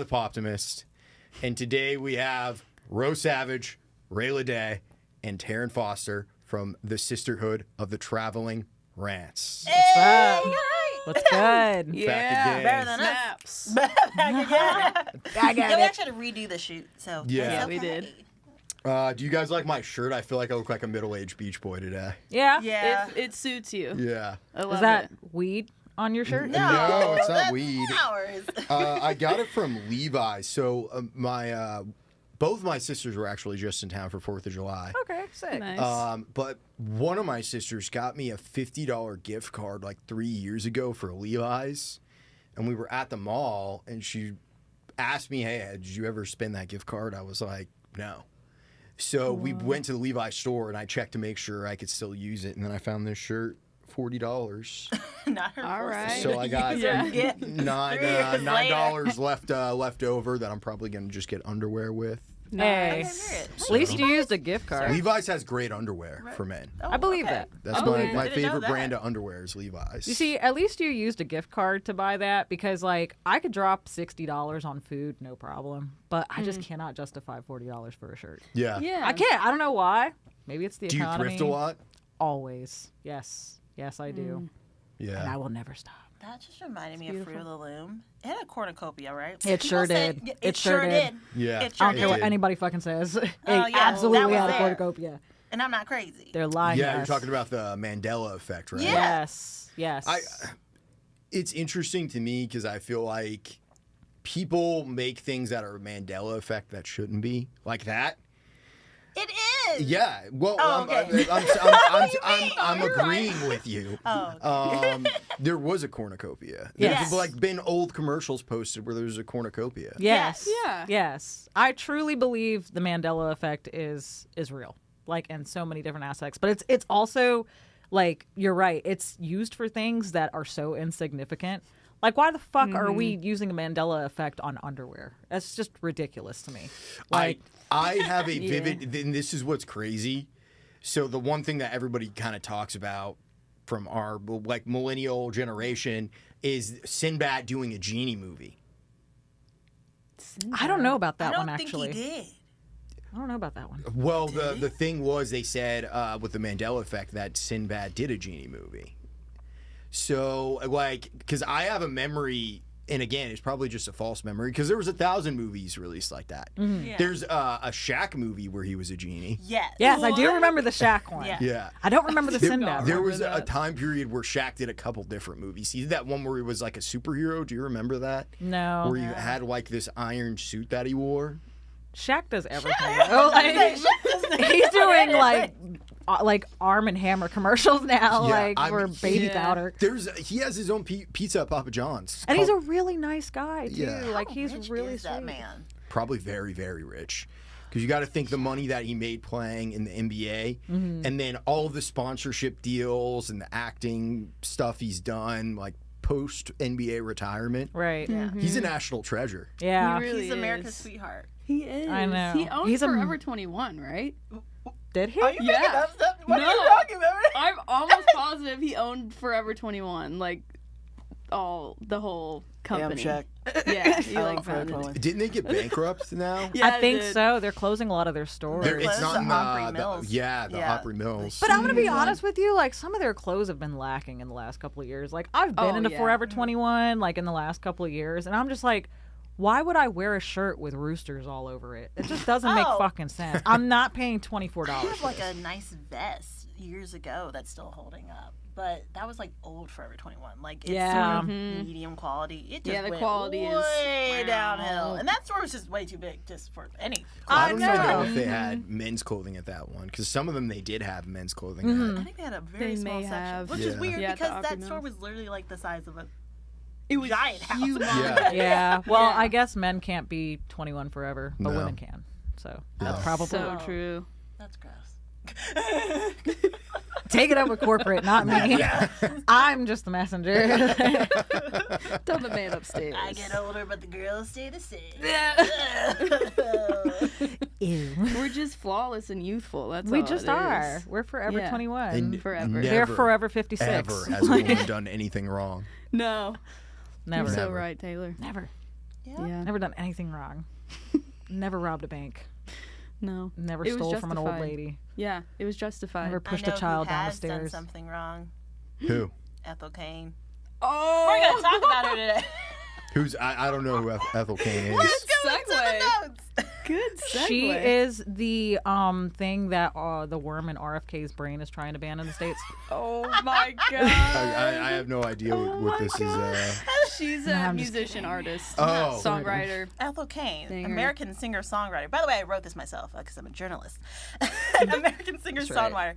the Poptimist, and today we have Rose Savage, Reila Day, and Taryn Foster from the Sisterhood of the Traveling Rants. What's up? What's good? Yeah, better than Snaps. us. I got We it. actually had to redo the shoot, so Yeah. it's we okay. did. Do you guys like my shirt? I feel like I look like a middle-aged beach boy today. Yeah? Yeah. It suits you. Yeah. I love Is that it. weed on your shirt? No, it's not that's weed. Flowers. I got it from Levi's. So both my sisters were actually just in town for 4th of July. Okay, sick. Nice. But one of my sisters got me a $50 gift card like 3 years ago for Levi's. And we were at the mall and she asked me, hey, did you ever spend that gift card? I was like, no. So we went to the Levi's store and I checked to make sure I could still use it. And then I found this shirt, $40. Not her All first. right. So I got Yeah. $9 left over that I'm probably going to just get underwear with. Hey, Nice. at least you used a gift card. Levi's has great underwear for men. I believe that. That's Oh, my, yeah. my Didn't know favorite that. brand of underwear is Levi's. You see, at least you used a gift card to buy that because, like, I could drop $60 on food, no problem. But I just cannot justify $40 for a shirt. Yeah. Yeah. I can't. I don't know why. Maybe it's the Do you economy. thrift a lot? Always. Yes. Yes, I do. And I Yeah. will never stop. That just reminded me of Fruit of the Loom. It had a cornucopia, right? It People sure say- did. Yeah, It sure did. Yeah. It sure I don't care what did. anybody fucking says. It yeah, absolutely that had was a there. cornucopia. And I'm not crazy. They're lying. Yeah, to you're us. talking about the Mandela effect, right? Yeah. Yes. Yes. It's interesting to me because I feel like people make things that are Mandela effect that shouldn't be like that. It is. Yeah, well, Oh, okay. I'm agreeing with you. Oh, There was a cornucopia. Yes. There's like been old commercials posted where there's a cornucopia. Yes. Yeah. Yes. I truly believe the Mandela effect is real, like in so many different aspects. But it's also like you're right. It's used for things that are so insignificant. Like, why the fuck are we using a Mandela effect on underwear? That's just ridiculous to me. Like, I have a vivid, and this is what's crazy. So the one thing that everybody kind of talks about from our like millennial generation is Sinbad doing a genie movie. I don't know about I that don't one think actually. he did. I don't know about that one. Well, the thing was they said with the Mandela effect that Sinbad did a genie movie. So like, because I have a memory. And again, it's probably just a false memory because there was 1,000 movies released like that. Yeah. There's a Shaq movie where he was a genie. Yes. Yes, I do What? remember the Shaq one. Yeah. Yeah. I don't remember the There, Sinbad there one. was a that. time period where Shaq did a couple different movies. He did that one where he was like a superhero. Do you remember that? No. Where he had like this iron suit that he wore. Shaq does everything. Oh, like, he's doing like Arm and Hammer commercials now, Yeah, like I for mean, baby yeah. powder. He has his own pizza at Papa John's. And he's a really nice guy too. Yeah. Like How he's rich really is that sweet. man? Probably very, very rich. Because you got to think the money that he made playing in the NBA, and then all of the sponsorship deals and the acting stuff he's done, like post NBA retirement. Right. Yeah. He's a national treasure. Yeah. He really He's America's is. sweetheart. He is. I know. He owns He's a- Forever 21, right? Did he? Are you making Yeah. up stuff? What No. are you talking about? I'm almost positive he owned Forever 21, like the whole company. Shaq. Yeah, he I like love founded Forever it. Didn't they get bankrupt now? Yeah, I think it did. so. They're closing a lot of their stores. They're It's close not to in Opry the Mills. the Yeah. Opry Mills. But I'm gonna be honest with you, like some of their clothes have been lacking in the last couple of years. Like I've been Oh, into yeah. Forever 21 like in the last couple of years, and I'm just like, why would I wear a shirt with roosters all over it? It just doesn't make Oh. fucking sense. I'm not paying $24. I have for like this. a nice vest years ago that's still holding up. But that was like old Forever 21. Like it's Yeah. sort of medium quality. It just Yeah, the went quality is- way Wow. downhill. And that store was just way too big just for any. I don't know know. if they had men's clothing at that one because some of them they did have men's clothing. Mm-hmm. I think they had a very They small may section, have. which Yeah. is weird Yeah, at the because that Opry store Mills. was literally like the size of a It was giant house. humongous. Yeah. Yeah. Well, Yeah. I guess men can't be 21 forever, but No. women can. So Yeah. that's probably So true. That's gross. take it up with corporate, not me. I'm just the messenger. Tell the man upstairs. I get older, but the girls stay the same. Ew. We're just flawless and youthful. That's We all just it are. is. We're forever Yeah. 21. And Forever. They're never, forever 56. Ever has a woman done anything wrong? No. Never. You're so Never. right, Taylor. Never. Yeah. Never done anything wrong. Never robbed a bank. No. Never It was stole from an old justified. lady. Yeah, it was justified. Never pushed I know a child who down the has done stairs. something wrong. Who? Ethel Kane. Oh, We're gonna talk about her today. Who's? I don't know who Ethel Kane is. Let's go into Segue. the notes. Good segue. She is the thing that the worm in RFK's brain is trying to ban in the States. Oh my god. I have no idea what this is. She's No, a I'm just musician, artist, Oh. songwriter. Ethel Kane, Singer. American singer-songwriter. By the way, I wrote this myself because I'm a journalist. American singer-songwriter.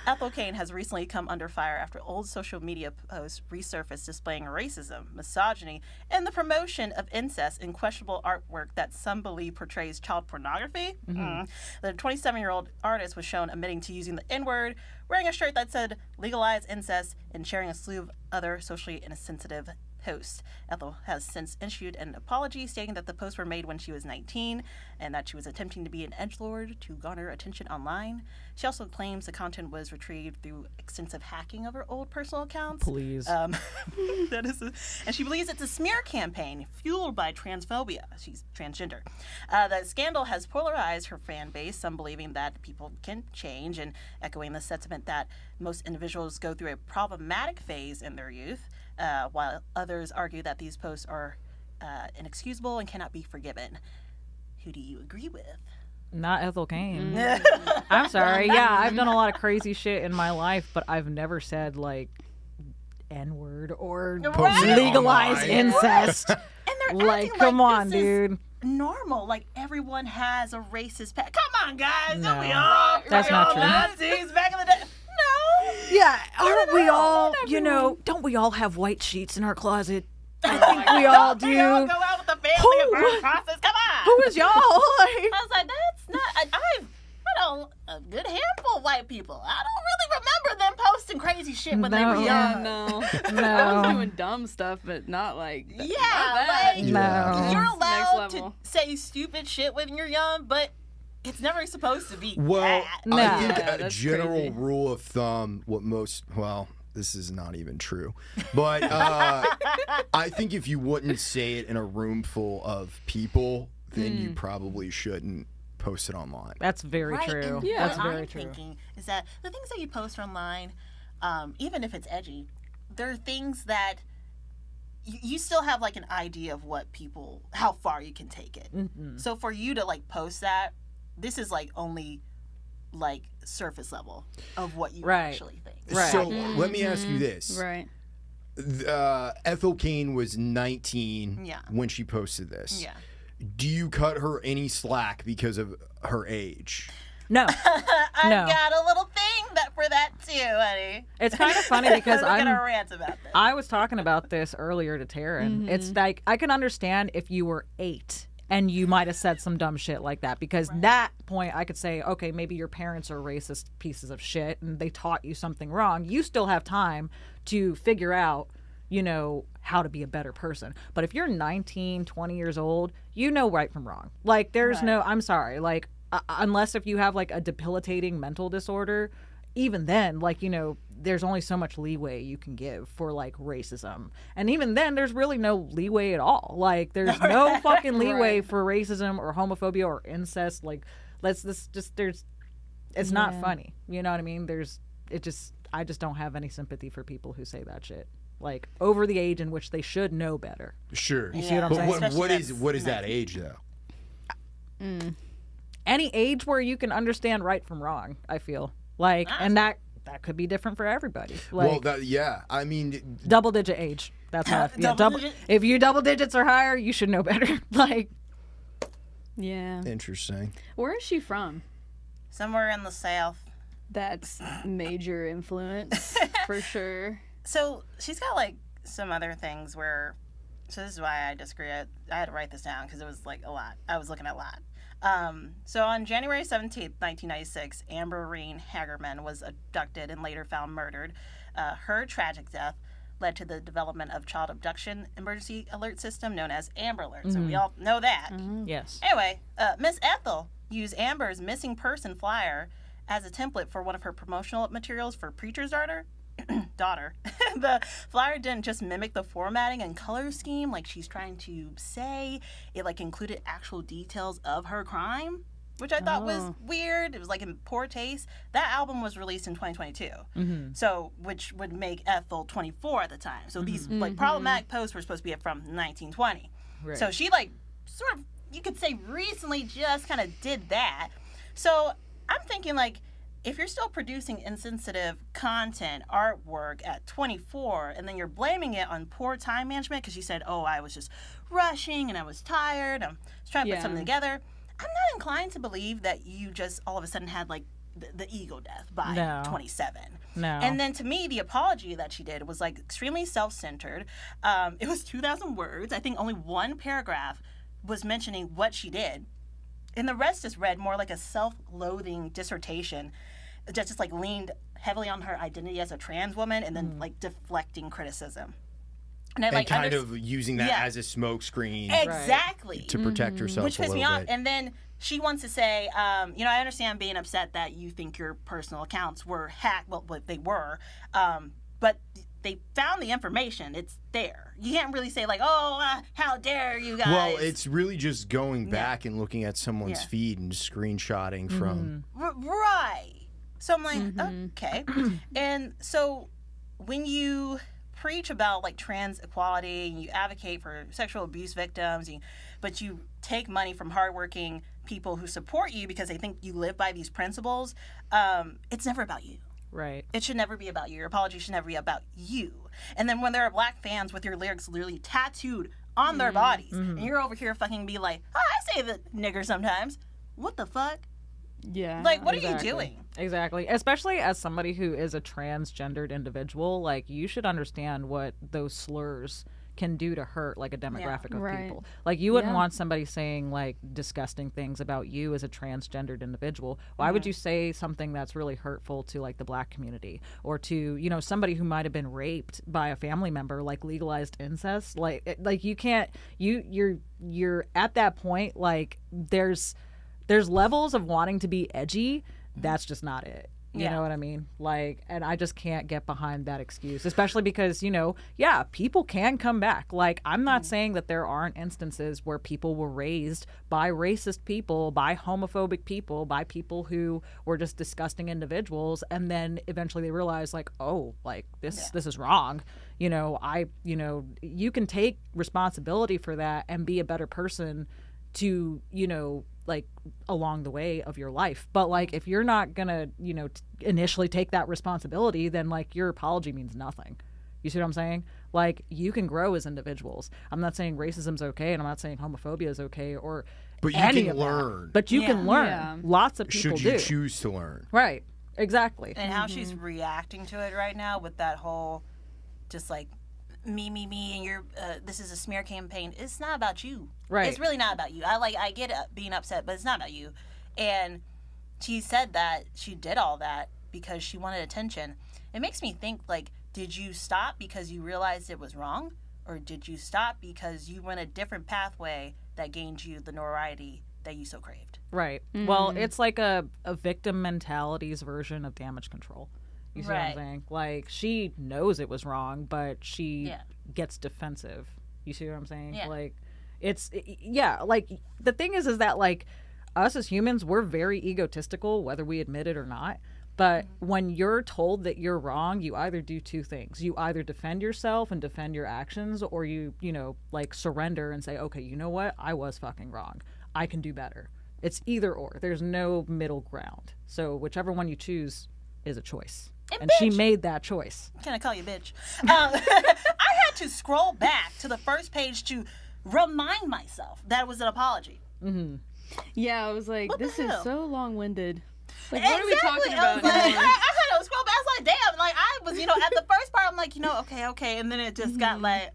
Ethel Kane has recently come under fire after old social media posts resurfaced displaying racism, misogyny, and the promotion of incest in questionable artwork that some believe portrays child pornography. The 27-year-old artist was shown admitting to using the N-word, wearing a shirt that said legalize incest, and sharing a slew of other socially insensitive posts. Ethel has since issued an apology stating that the posts were made when she was 19 and that she was attempting to be an edgelord to garner attention online. She also claims the content was retrieved through extensive hacking of her old personal accounts. Please. And she believes it's a smear campaign fueled by transphobia. She's transgender. The scandal has polarized her fan base, some believing that people can change and echoing the sentiment that most individuals go through a problematic phase in their youth, while others argue that these posts are inexcusable and cannot be forgiven. Who do you agree with? Not Ethel Kane. I'm sorry. Yeah, I've done a lot of crazy shit in my life, but I've never said like N-word or Post it legalize online. incest. And they're Like, acting come like on, this is dude. normal. Like everyone has a racist past. Come on, guys. Don't we No. all? That's we not all true. Nazis back in the day. No. Yeah, aren't we all, don't we all have white sheets in our closet? I think we all do. We all go out with the family Who- and burn crosses. Come on. Who is y'all? I was like, that's not. I've met a good handful of white people. I don't really remember them posting crazy shit when they were No. young. No. I No. was doing dumb stuff, but not like Yeah, not that. like No. you're Next allowed to level. say stupid shit when you're young, but it's never supposed to be Well, that. No. I think Yeah, a that's general crazy. rule of thumb, this is not even true, but I think if you wouldn't say it in a room full of people, then you probably shouldn't post it online. That's very Right, true. and Yeah. That's what very I'm true. thinking is that the things that you post online, even if it's edgy, there are things that you still have like an idea of how far you can take it. Mm-hmm. So for you to like post that, this is like only like surface level of what you Right. actually think. Right. So let me ask you this. Right. Ethel Kane was 19 Yeah. when she posted this. Yeah. Do you cut her any slack because of her age? No. I've No. got a little thing for that too, honey. It's kind of funny because I'm gonna rant about this. I was talking about this earlier to Taryn. It's like I can understand if you were 8 and you might have said some dumb shit like that, because that point I could say, okay, maybe your parents are racist pieces of shit and they taught you something wrong. You still have time to figure out, how to be a better person. But if you're 19, 20 years old, you know right from wrong. Like there's no, I'm sorry, like unless if you have like a debilitating mental disorder, even then, like, there's only so much leeway you can give for like racism. And even then, there's really no leeway at all. Like, there's no fucking leeway for racism or homophobia or incest. Like, it's not funny. You know what I mean? I just don't have any sympathy for people who say that shit. Like, over the age in which they should know better. Sure. You see what I'm But saying? what Especially what is that's that age though? Any age where you can understand right from wrong, I feel. Like, and that could be different for everybody. Like, I mean, double digit age. That's how I feel. Double digit? If you double digits or higher, you should know better. Like, Yeah. interesting. Where is she from? Somewhere in the South. That's major influence for sure. So she's got like some other things where. So this is why I disagree. I had to write this down because it was like a lot. I was looking at a lot. So on January 17th, 1996, Amber Reen Hagerman was abducted and later found murdered. Her tragic death led to the development of child abduction emergency alert system known as Amber Alert. So we all know that. yes. Anyway, Miss Ethel used Amber's missing person flyer as a template for one of her promotional materials for Preacher's Daughter. daughter, the flyer didn't just mimic the formatting and color scheme like she's trying to say. It like included actual details of her crime, which I thought was weird. It was like in poor taste. That album was released in 2022, so which would make Ethel 24 at the time. So these like problematic posts were supposed to be from 1920. Right. So she like sort of, you could say, recently just kind of did that. So I'm thinking like, if you're still producing insensitive content, artwork at 24, and then you're blaming it on poor time management because you said, oh, I was just rushing and I was tired, I was trying to put something together, I'm not inclined to believe that you just all of a sudden had like the ego death by 27. No. And then to me, the apology that she did was like extremely self-centered. It was 2,000 words. I think only one paragraph was mentioning what she did. And the rest just read more like a self-loathing dissertation that just like leaned heavily on her identity as a trans woman and then like deflecting criticism. And I like kind of using that as a smokescreen. Exactly. To protect herself Which a pissed little me off. bit. And then she wants to say, I understand being upset that you think your personal accounts were hacked. Well, they were. But they found the information. It's there. You can't really say like, how dare you guys. Well, it's really just going back and looking at someone's feed and screenshotting from. Right. So I'm like, okay. And so when you preach about like trans equality and you advocate for sexual abuse victims, but you take money from hardworking people who support you because they think you live by these principles, it's never about you. Right. It should never be about you. Your apology should never be about you. And then when there are black fans with your lyrics literally tattooed on their bodies, and you're over here fucking be like, I say the nigger sometimes. What the fuck? Yeah. Like, what are you doing? Exactly. Especially as somebody who is a transgendered individual, like, you should understand what those slurs can do to hurt like a demographic of people. Like, you wouldn't want somebody saying like disgusting things about you as a transgendered individual. Why would you say something that's really hurtful to like the black community or to, somebody who might have been raped by a family member, like legalized incest? Like you can't, you're at that point, like there's levels of wanting to be edgy. That's just not it. You know what I mean? Like, and I just can't get behind that excuse, especially because, people can come back. Like, I'm not saying that there aren't instances where people were raised by racist people, by homophobic people, by people who were just disgusting individuals. And then eventually they realize like, oh, like this is wrong. You can take responsibility for that and be a better person to, like along the way of your life. But like if you're not gonna initially take that responsibility, then like your apology means nothing. You see what I'm saying? Like, you can grow as individuals. I'm not saying racism's okay, and I'm not saying homophobia is okay, or but you any can of learn. That. But you can learn. Lots of people should you do. choose to learn. Right. Exactly. And how she's reacting to it right now with that whole just like me, and you're this is a smear campaign. It's not about you. Right. It's really not about you. I get being upset, but it's not about you. And she said that she did all that because she wanted attention. It makes me think, like, did you stop because you realized it was wrong? Or did you stop because you went a different pathway that gained you the notoriety that you so craved? Right. Well, it's like a victim mentality's version of damage control. You see what I'm saying? Like, she knows it was wrong, but she gets defensive. You see what I'm saying? Yeah. Like, like, the thing is that, like, us as humans, we're very egotistical, whether we admit it or not. But when you're told that you're wrong, you either do two things. You either defend yourself and defend your actions, or you like, surrender and say, okay, you know what? I was fucking wrong. I can do better. It's either or. There's no middle ground. So whichever one you choose is a choice. And she made that choice. Can I call you bitch? I had to scroll back to the first page to remind myself that it was an apology. Yeah, I was like, this is so long-winded. Like, Exactly. what are we talking about? I had to scroll back. I was like, damn. Like, I was, at the first part, I'm like, okay. And then it just got like,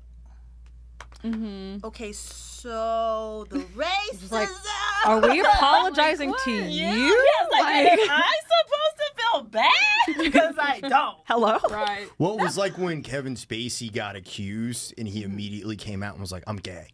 okay, so the racism. Like, are we apologizing to you? Yes, like, am I supposed to feel bad? Because I don't. Hello? Right. Well, it was like when Kevin Spacey got accused and he immediately came out and was like, I'm gay.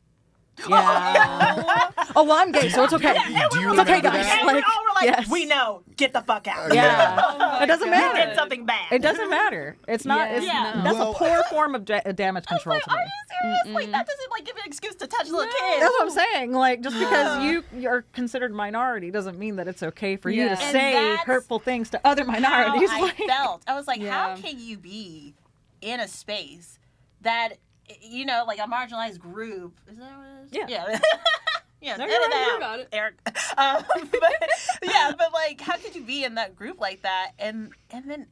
Yeah. Oh, well, I'm gay, so it's okay. Do you It's okay, remember guys. that? And we Like, all were like, yes. we know, get the fuck out. Yeah. It doesn't You matter. did something bad. It doesn't matter. It's not. Yeah. It's, Yeah. That's Well- a poor form of damage control to me. Are you serious? Like, that doesn't like give an excuse to touch little kids. That's what I'm saying. Like, just because you're considered minority doesn't mean that it's okay for you to Yeah. And say that's hurtful things to other minorities. How I Like, felt. I was like, Yeah. how can you be in a space that, you know, like a marginalized group? Is that what it is? Yeah. Yeah. Yeah, No, edit you're right, that you out, got it. Eric. But like, how could you be in that group like that and then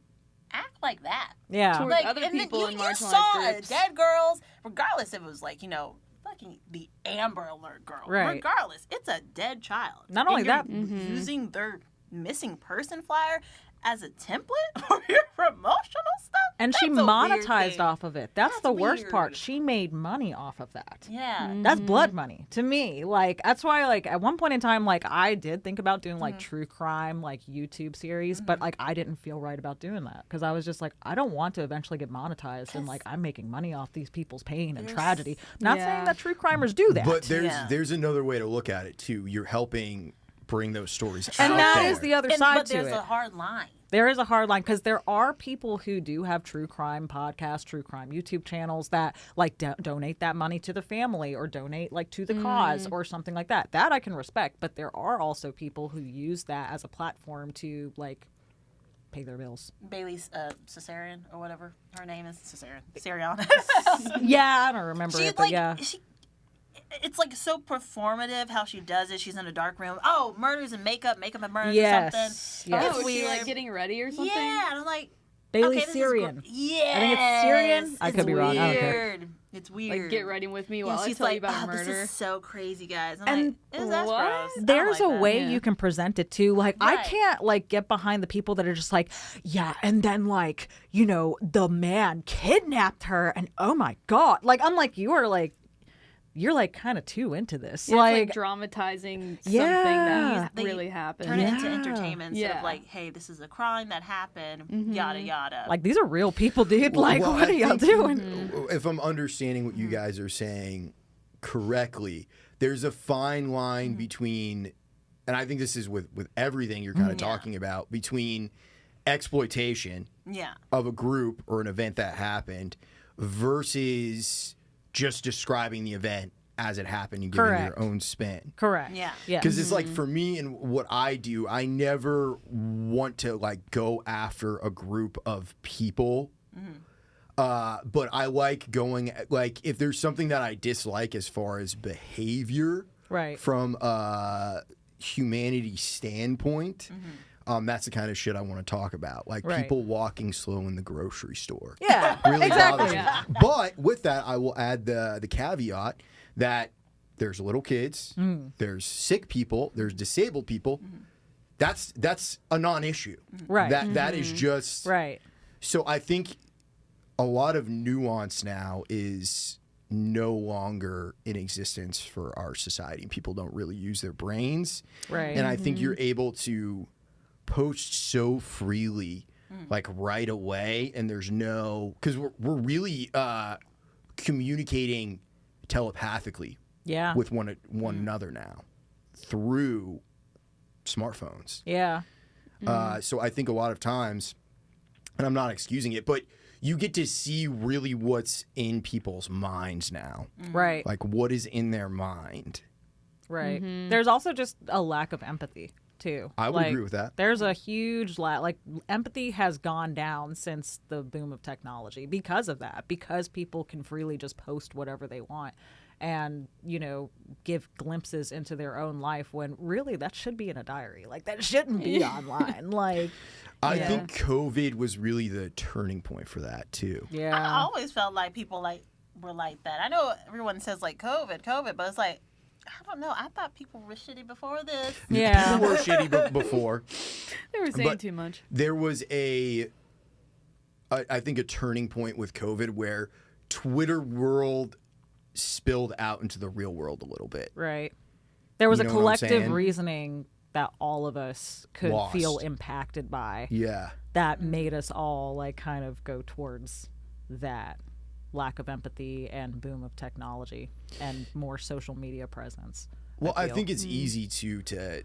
act like that? yeah. Toward Like, other and then people in you marginalized saw groups. dead girls, regardless if it was like, you know, fucking the Amber Alert girl. Right. Regardless, it's a dead child. Not And only you're that- using their missing person flyer as a template for your promotional stuff. And she That's a weird monetized thing. off of it. That's the worst part. weird. She made money off of that. Yeah. That's blood money to me. Like, that's why, like, at one point in time, like, I did think about doing like true crime, like YouTube series, but like, I didn't feel right about doing that because I was just like, I don't want to eventually get monetized and like, I'm making money off these people's pain and tragedy. Not saying Yeah. that true crimers do that. But Yeah. there's another way to look at it too. You're helping bring those stories and out that there. is the other And- side but to there's it. a hard line. There is a hard line because there are people who do have true crime podcasts, true crime YouTube channels that like donate that money to the family or donate like to the cause or something like that. That I can respect. But there are also people who use that as a platform to like pay their bills. Bailey's cesarean or whatever her name is, Cesarean. Yeah, I don't remember She's it, but like, yeah. it's like so performative how she does it. She's in a dark room. Oh, murders and makeup and murders Yes, or something. yes. It's Oh, is she weird. like getting ready or something? Yeah, and I'm like, Bailey okay, this is Syrian. Yeah, I think it's Syrian. I could be wrong. I don't care. Weird. It's weird. Like, get ready with me while Yeah, I she's tell like, you about a oh, murder. this is so crazy, guys. I'm And like, that's what? gross. I don't There's like a that. way Yeah. you can present it too. Like, I Right. can't like get behind the people that are just like, yeah, and then like, you know, the man kidnapped her and oh my God. Like, I'm like, you're like kind of too into this. Yeah, like, it's like dramatizing something Yeah. that They really happened. Turn it into Yeah. entertainment instead Yeah. of like, hey, this is a crime that happened, yada yada. like these are real people, dude. Like, Well, what I are y'all think, doing? If I'm understanding what you guys are saying correctly, there's a fine line between, and I think this is with everything you're kind of talking about, between exploitation yeah. of a group or an event that happened versus just describing the event as it happened and giving Correct. your own spin. Correct. Yeah. Yeah. Because it's like for me and what I do, I never want to like go after a group of people. But I like going like if there's something that I dislike as far as behavior Right. from a humanity standpoint. That's the kind of shit I want to talk about. Like Right. people walking slow in the grocery store. Yeah. Really exactly. bothers me. But with that, I will add the caveat that there's little kids, there's sick people, there's disabled people. That's a non-issue. Right. That is just Right. So I think a lot of nuance now is no longer in existence for our society. People don't really use their brains. Right. And I think you're able to post so freely like right away and there's no because we're really communicating telepathically Yeah. with one another now through smartphones. Yeah. So I think a lot of times, and I'm not excusing it, but you get to see really what's in people's minds now. Right. Like what is in their mind. Right. There's also just a lack of empathy too. I would Like, agree with that. There's a huge lack. Like empathy has gone down since the boom of technology because of that. Because people can freely just post whatever they want, and you know, give glimpses into their own life when really that should be in a diary. Like that shouldn't be online. Like I Yeah. think COVID was really the turning point for that too. I yeah. always felt like people like were like that. I know everyone says like COVID, but it's like I don't know. I thought people were shitty before this. Yeah. People were shitty before. They were saying But- too much. There was I think a turning point with COVID where Twitter world spilled out into the real world a little bit. Right. There was You a know what I'm collective saying? reasoning that all of us could Lost. feel impacted by. Yeah. That made us all like kind of go towards that. lack of empathy and boom of technology and more social media presence. Well, I feel. think it's easy to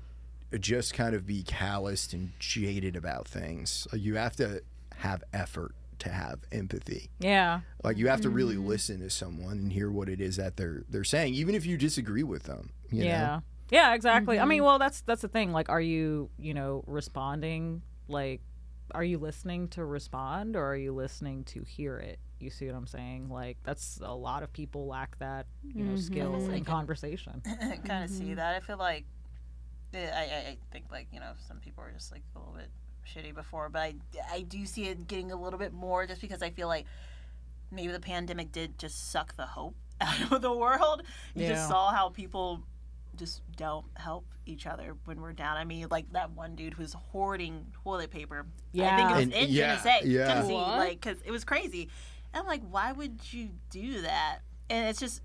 just kind of be calloused and jaded about things. Like, you have to have effort to have empathy. Yeah. Like, you have to really listen to someone and hear what it is that they're saying, even if you disagree with them. You know? Yeah, exactly. I mean, well, that's the thing. Like, are you, responding? Like, are you listening to respond, or are you listening to hear it? You see what I'm saying? Like, that's a lot of people lack that, skill in conversation. Kind of see that. I feel like I think, like, some people are just like a little bit shitty before, but I do see it getting a little bit more, just because I feel like maybe the pandemic did just suck the hope out of the world. You just saw how people just don't help each other when we're down. I mean, like that one dude who's hoarding toilet paper. Yeah. I think it was in Tennessee, What? like, because it was crazy. And I'm like, why would you do that? And it's just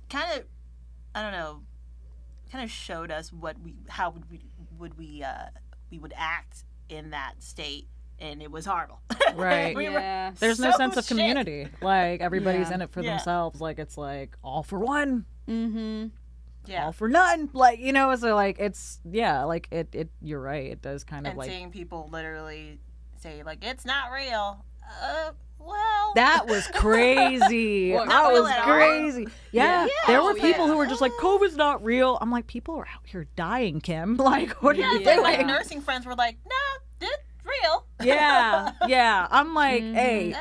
kind of, I don't know, kind of showed us how we would act in that state, and it was horrible. Right. There's no sense of community. Like, everybody's in it for themselves. Like, it's like all for one. All for none. Like, so like it's like it you're right. It does kind of and like seeing people literally say, like, it's not real. Well, that was crazy. That was crazy. Yeah. There were people who were just like, COVID's not real. I'm like, people are out here dying, Kim. Like, what are you doing? My nursing friends were like, no, it's real. Yeah. I'm like, hey.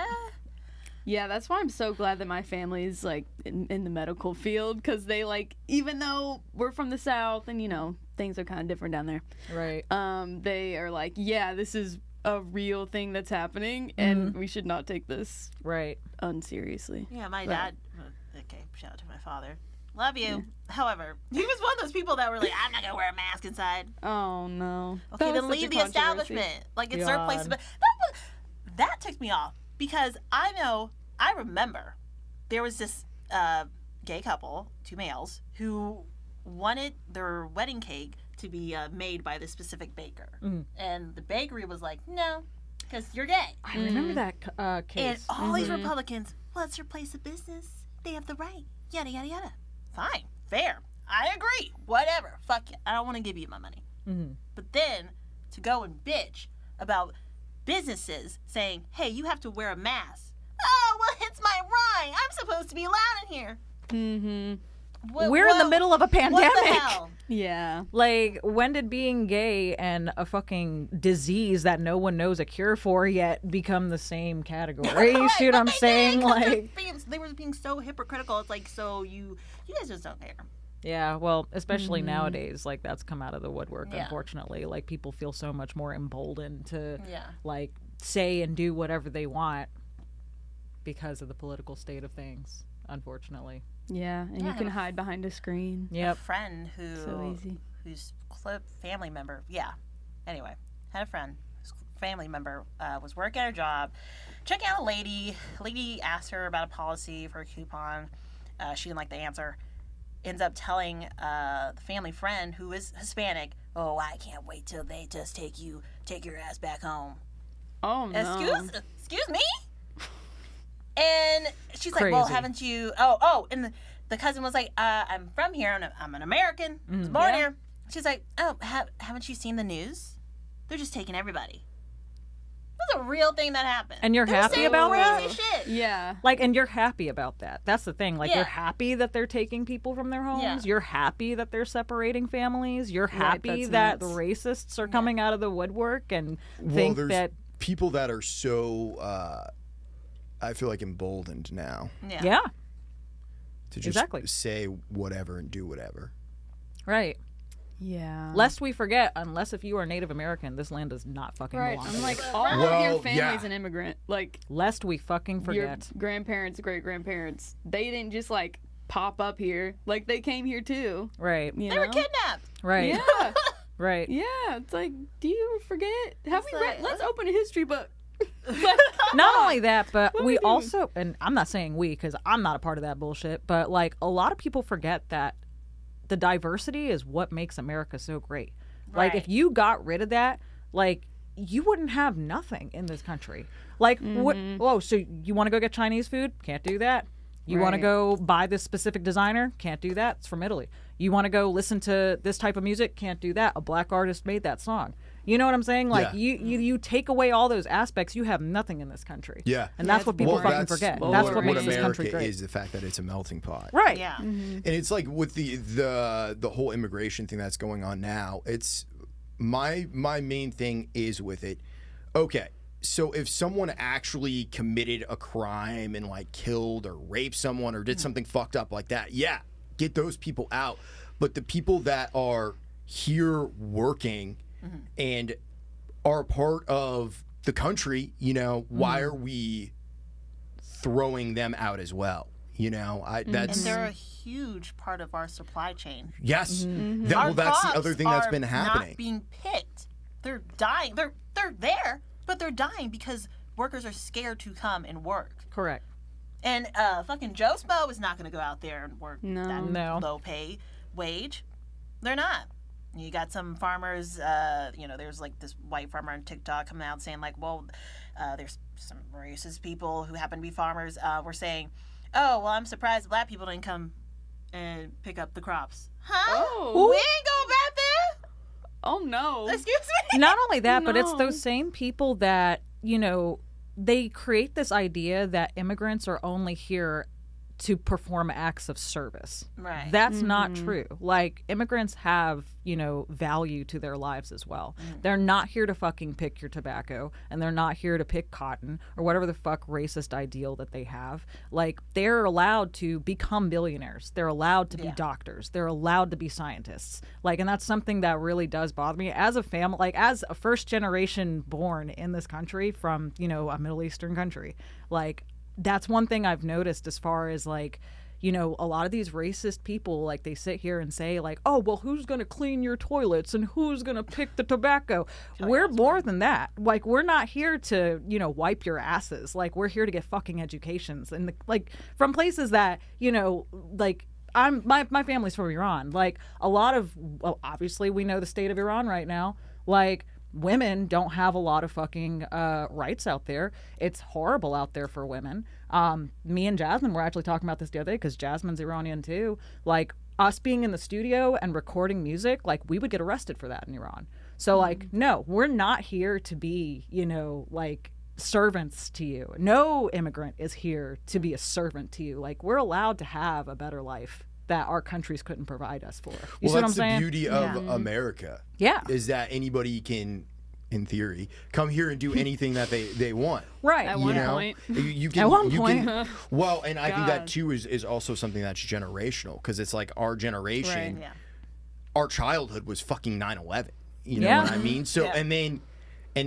Yeah, that's why I'm so glad that my family is like in the medical field, because they, like, even though we're from the South and things are kind of different down there, right? They are like, yeah, this is a real thing that's happening, and we should not take this unseriously. Yeah, my dad. Okay, shout out to my father. Love you. Yeah. However, he was one of those people that were like, I'm not gonna wear a mask inside. Oh no. Okay, then leave the establishment. Like, it's certain places, but that ticked me off. Because I remember there was this gay couple, 2 males, who wanted their wedding cake to be made by this specific baker. And the bakery was like, no, because you're gay. I remember that case. And all these Republicans, well, it's your place of business. They have the right. Yada, yada, yada. Fine. Fair. I agree. Whatever. Fuck it. I don't want to give you my money. But then to go and bitch about businesses saying, hey, you have to wear a mask. Oh, well, it's my right. I'm supposed to be allowed in here. We're in the middle of a pandemic. What the hell? Yeah. Like, when did being gay and a fucking disease that no one knows a cure for yet become the same category? You see what I'm saying? Like, they were being so hypocritical. It's like, so you guys just don't care. Yeah, well, especially nowadays, like, that's come out of the woodwork, unfortunately. Like, people feel so much more emboldened to, like, say and do whatever they want because of the political state of things, unfortunately. Yeah, and you can hide behind a screen. Yep. A friend whose family member, anyway, had a friend whose family member was working at her job, checking out a lady. Lady asked her about a policy for a coupon. She didn't like the answer. Ends up telling the family friend, who is Hispanic, oh, I can't wait till they just take your ass back home. Oh, no. Excuse me? And she's Crazy. like, well, haven't you... and the cousin was like, I'm from here. I'm an American. I was born here. She's like, oh, haven't you seen the news? They're just taking everybody. That's a real thing that happened. And you're happy about that? Shit. Yeah. Like, and you're happy about that. That's the thing. Like, you're happy that they're taking people from their homes. Yeah. You're happy that they're separating families. You're happy that the racists are coming out of the woodwork and think that... people that are so, I feel like, emboldened now. Yeah. To just say whatever and do whatever. Right. Yeah. Lest we forget, unless if you are Native American, this land does not fucking belong to you. I'm like, all of your family's an immigrant. Like, lest we fucking forget. Your grandparents, great-grandparents, they didn't just, like, pop up here. Like, they came here, too. Right. They were kidnapped. Right. Yeah. Right. Yeah. It's like, do you forget? Let's open a history book. Not only that, but we also, and I'm not saying we because I'm not a part of that bullshit, but, like, a lot of people forget that the diversity is what makes America so great. Like, if you got rid of that, like, you wouldn't have nothing in this country. Like, what? Oh, so you want to go get Chinese food? Can't do that. You want to go buy this specific designer? Can't do that. It's from Italy. You want to go listen to this type of music? Can't do that. A black artist made that song. You know what I'm saying? Like, you take away all those aspects, you have nothing in this country. Yeah. And that's what people fucking forget. That's what makes this country America great. is the fact that it's a melting pot. Right. Yeah. And it's like with the whole immigration thing that's going on now, it's my main thing is with it. Okay, so if someone actually committed a crime and like killed or raped someone or did something fucked up like that, yeah, get those people out. But the people that are here working and are part of the country, you know, why are we throwing them out as well? You know, that's And they're a huge part of our supply chain. yes. Our That's the crops other thing that's are been happening. Not being picked. They're dying. They're there, but they're dying because workers are scared to come and work. Correct. And fucking Joe Smo is not going to go out there and work that No. low pay wage. They're not. You got some farmers, you know, there's like this white farmer on TikTok coming out saying like, well, there's some racist people who happen to be farmers were saying, oh, well, I'm surprised black people didn't come and pick up the crops. Huh? Oh. We ain't going back there? Oh no. Excuse me? Not only that, but it's No. those same people that, you know, they create this idea that immigrants are only here to perform acts of service. Right. That's not true. Like, immigrants have, you know, value to their lives as well. They're not here to fucking pick your tobacco, and they're not here to pick cotton or whatever the fuck racist ideal that they have. Like, they're allowed to become billionaires. They're allowed to be doctors. They're allowed to be scientists. Like, and that's something that really does bother me as a family, like as a first generation born in this country from, you know, a Middle Eastern country. Like, that's one thing I've noticed as far as like, you know, a lot of these racist people, like they sit here and say like, oh, well, who's going to clean your toilets and who's going to pick the tobacco? We're more than that. Like, we're not here to, you know, wipe your asses. Like, we're here to get fucking educations and like from places that, you know, like my family's from Iran. Like a lot of, well, obviously we know the state of Iran right now. Like, women don't have a lot of fucking rights out there. It's horrible out there for women. Me and Jasmine were actually talking about this the other day because Jasmine's Iranian too. Like, us being in the studio and recording music, like, we would get arrested for that in Iran. So, like, no, we're not here to be, you know, like, servants to you. No immigrant is here to be a servant to you. Like, we're allowed to have a better life that our countries couldn't provide us for. You see what I'm saying? That's the beauty of America. Yeah. Is that anybody can, in theory, come here and do anything that they want. Right. At You one know? point. You can, At one you point. can, well, and I think that God. too is also something that's generational because it's like our generation, Yeah. our childhood was fucking 9/11. You know Yeah. what I mean? So Yeah. and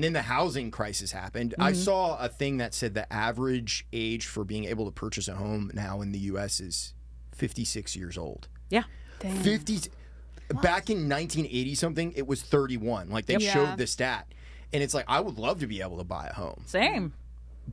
then the housing crisis happened. I saw a thing that said the average age for being able to purchase a home now in the U.S. is 56 years old. Yeah. 50 back in 1980 something it was 31. Like they Yeah. showed the stat and it's like I would love to be able to buy a home, Same.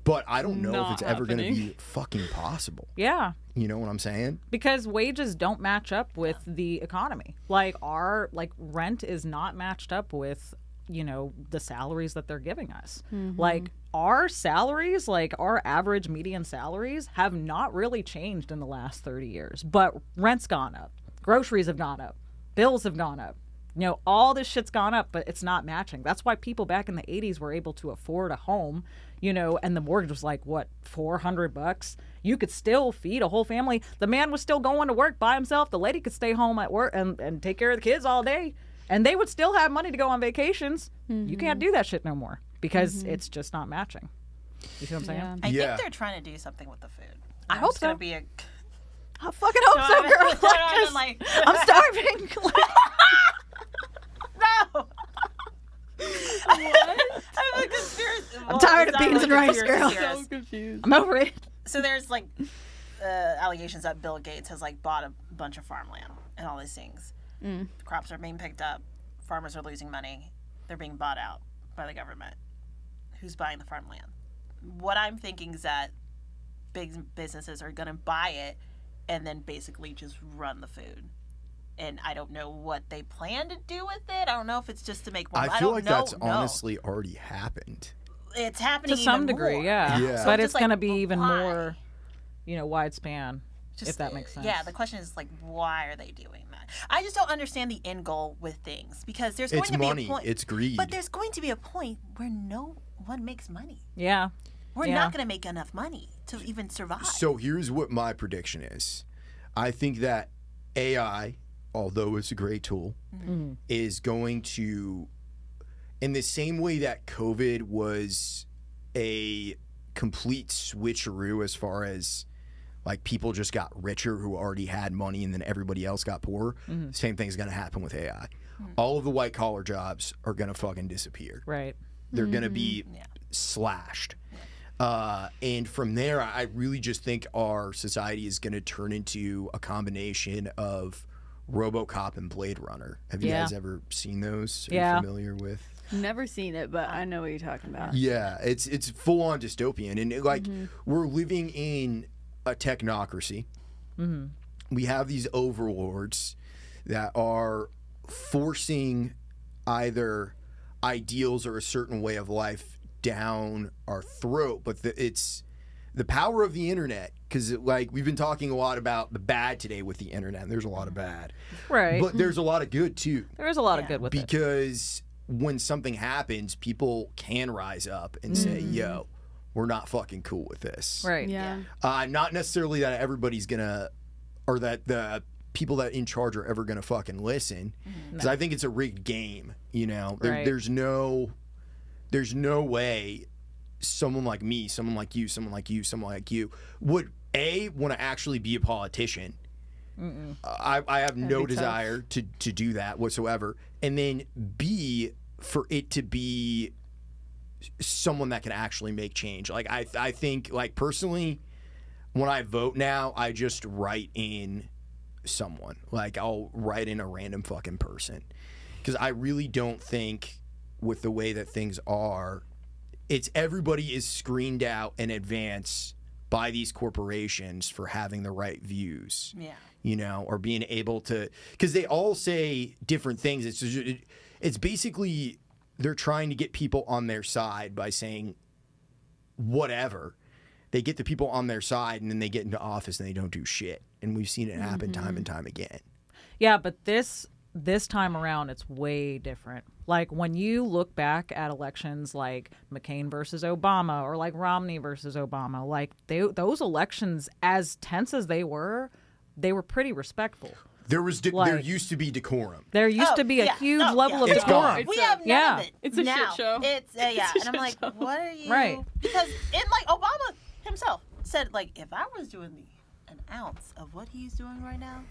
but I don't know if Not it's ever going to happening. be fucking possible. Yeah. You know what I'm saying? Because wages don't match up with the economy. Like, our rent is not matched up with, you know, the salaries that they're giving us. Like, our salaries, like our average median salaries, have not really changed in the last 30 years. But rent's gone up, groceries have gone up, bills have gone up. You know, all this shit's gone up, but it's not matching. That's why people back in the 80s were able to afford a home, you know, and the mortgage was like, what, $400? You could still feed a whole family. The man was still going to work by himself. The lady could stay home at work and take care of the kids all day. And they would still have money to go on vacations. You can't do that shit no more because it's just not matching. You see what I'm saying? Yeah. I Yeah. think they're trying to do something with the food. I hope It's gonna so. be a. I fucking hope so, girl. I'm Like, like, I'm starving. no. I'm a conspiracy. I'm tired it's of not beans and really rice, conspiracy girl. theorist. So confused. I'm over it. So there's like allegations that Bill Gates has like bought a bunch of farmland and all these things. Crops are being picked up. Farmers are losing money. They're being bought out by the government. Who's buying the farmland? What I'm thinking is that big businesses are going to buy it and then basically just run the food. and I don't know what they plan to do with it. I don't know if it's just to make more. I feel don't like know, that's no. honestly already happened. It's happening To some even degree, more. yeah. Yeah. But So it's just going to like, be even why? more, wide span, if that makes sense. Yeah, the question is like, why are they doing that? I just don't understand the end goal with things because there's going It's to money. be a point. It's greed. But there's going to be a point where no one makes money. Yeah. We're Yeah. not going to make enough money to even survive. So here's what my prediction is. I think that AI, although it's a great tool, is going to, in the same way that COVID was a complete switcheroo as far as like people just got richer who already had money and then everybody else got poorer, same thing's going to happen with AI. All of the white collar jobs are going to fucking disappear. Right. They're going to be slashed. And from there, I really just think our society is going to turn into a combination of RoboCop and Blade Runner. Have you Yeah. guys ever seen those? Are Yeah. you familiar with? Never seen it, but I know what you're talking about. Yeah, it's full on dystopian, and we're living in a technocracy. We have these overlords that are forcing either ideals or a certain way of life down our throat, but it's the power of the internet, because we've been talking a lot about the bad today with the internet, and there's a lot of bad, Right. but there's a lot of good too, there is a lot of good with it. because when something happens, people can rise up and say, yo, we're not fucking cool with this. Right. Yeah. Not necessarily that everybody's gonna, or that the people that in charge are ever gonna fucking listen, because I think it's a rigged game. Right. There's no way someone like me, someone like you, someone like you, someone like you would want to actually be a politician. I have no be tough. desire to do that whatsoever, and then B, for it to be someone that can actually make change. I think personally, when I vote now, I just write in someone. I'll write in a random fucking person, because I really don't think, with the way that things are, it's everybody is screened out in advance by these corporations for having the right views. Yeah. Or being able to, because they all say different things. It's basically they're trying to get people on their side by saying whatever. They get the people on their side, and then they get into office and they don't do shit. And we've seen it happen time and time again. Yeah, but this time around, it's way different. When you look back at elections like McCain versus Obama, or like Romney versus Obama, those elections, as tense as they were pretty respectful. There used to be decorum. There used to be a huge level of It's decorum. gone. We have none of it. It's a shit now. show. It's yeah, It's a and I'm shit like, show. what are you? Right. Because Obama himself said, if I was doing an ounce of what he's doing right now,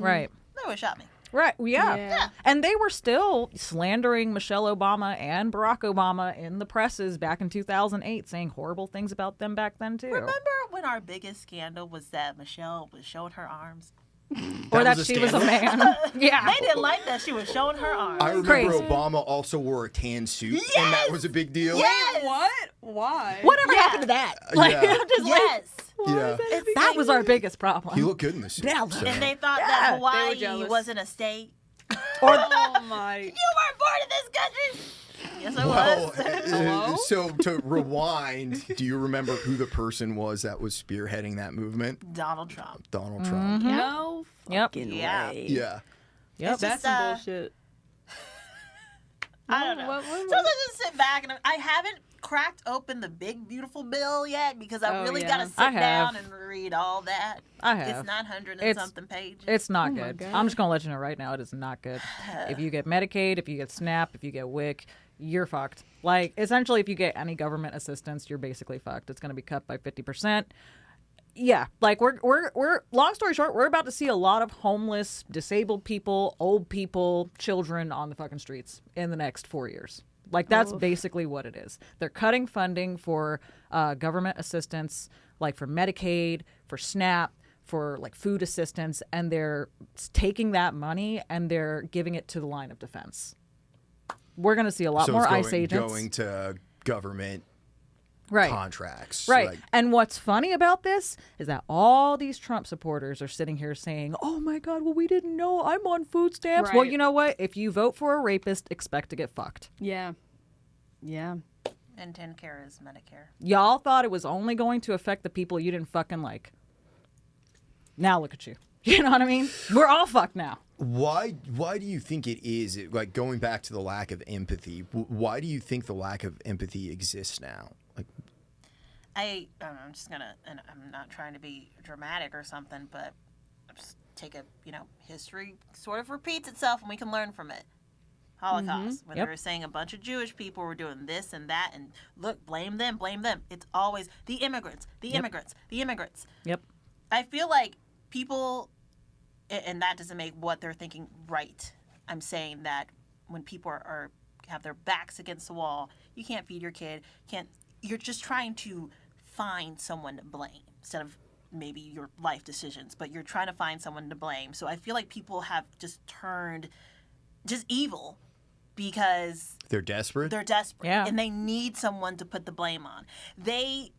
Right. they would shot me. Right. Yeah. Yeah. And they were still slandering Michelle Obama and Barack Obama in the presses back in 2008, saying horrible things about them back then, too. Remember when our biggest scandal was that Michelle was showing her arms? Or that was a she was a scandal? man. Yeah. They didn't like that she was showing her arms. I remember Crazy. Obama also wore a tan suit, and that was a big deal. Yes. What? Why? Whatever happened to that? Yeah. I'm just Yes. Yeah. that was our biggest problem. He looked good in the suit. Yeah. so. And they thought Yeah. that They were Hawaii jealous. wasn't a state. Oh my. You weren't born in this country. Yes, I Well, was. Hello? so to rewind, do you remember who the person was that was spearheading that movement? Donald Trump. Donald Trump. No Yep. fucking Yeah. way. Yeah. Yep. It's That's just, some bullshit. I don't know. What- Sometimes I just sit back and I haven't cracked open the big beautiful bill yet because I Oh, really yeah. got to sit I have. down and read all that. I have. It's 900 and It's- something pages. It's not Oh my good. God. I'm just going to let you know right now, it is not good. If you get Medicaid, if you get SNAP, if you get WIC, you're fucked. Essentially, if you get any government assistance, you're basically fucked. It's going to be cut by 50%. Yeah, we're long story short, we're about to see a lot of homeless, disabled people, old people, children on the fucking streets in the next 4 years. That's basically what it is. They're cutting funding for government assistance, for Medicaid, for SNAP, for food assistance, and they're taking that money and they're giving it to the line of defense. We're going to see a lot So more it's ICE agents. going to government contracts. Right. Like, And what's funny about this is that all these Trump supporters are sitting here saying, oh my God, well, we didn't know I'm on food stamps. Well, Right. you know what? If you vote for a rapist, expect to get fucked. Yeah. Yeah. And 10 is Medicare. Y'all thought it was only going to affect the people you didn't fucking like. Now look at you. You know what I mean? We're all fucked now. why do you think it is, like, going back to the lack of empathy, why do you think the lack of empathy exists now? Like, I'm just gonna, and I'm not trying to be dramatic or something, but just take a, history sort of repeats itself and we can learn from it. Holocaust, when Yep. they were saying a bunch of Jewish people were doing this and that, and look, blame them. It's always the immigrants, the immigrants, the immigrants. Yep. I feel like people, and that doesn't make what they're thinking right. I'm saying that when people are have their backs against the wall, you can't feed your kid, you're just trying to find someone to blame instead of maybe your life decisions, but you're trying to find someone to blame. So I feel like people have just turned just evil because they're desperate? they're desperate Yeah. and they need someone to put the blame on. They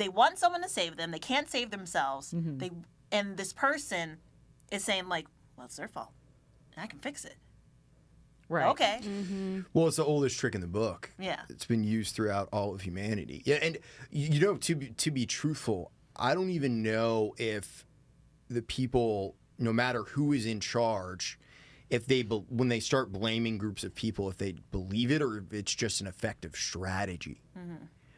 want someone to save them. They can't save themselves. And this person is saying, like, well, it's their fault. I can fix it. Right. Okay. Well, it's the oldest trick in the book. Yeah. It's been used throughout all of humanity. Yeah, and to be truthful, I don't even know if the people, no matter who is in charge, if they when they start blaming groups of people, if they believe it or if it's just an effective strategy,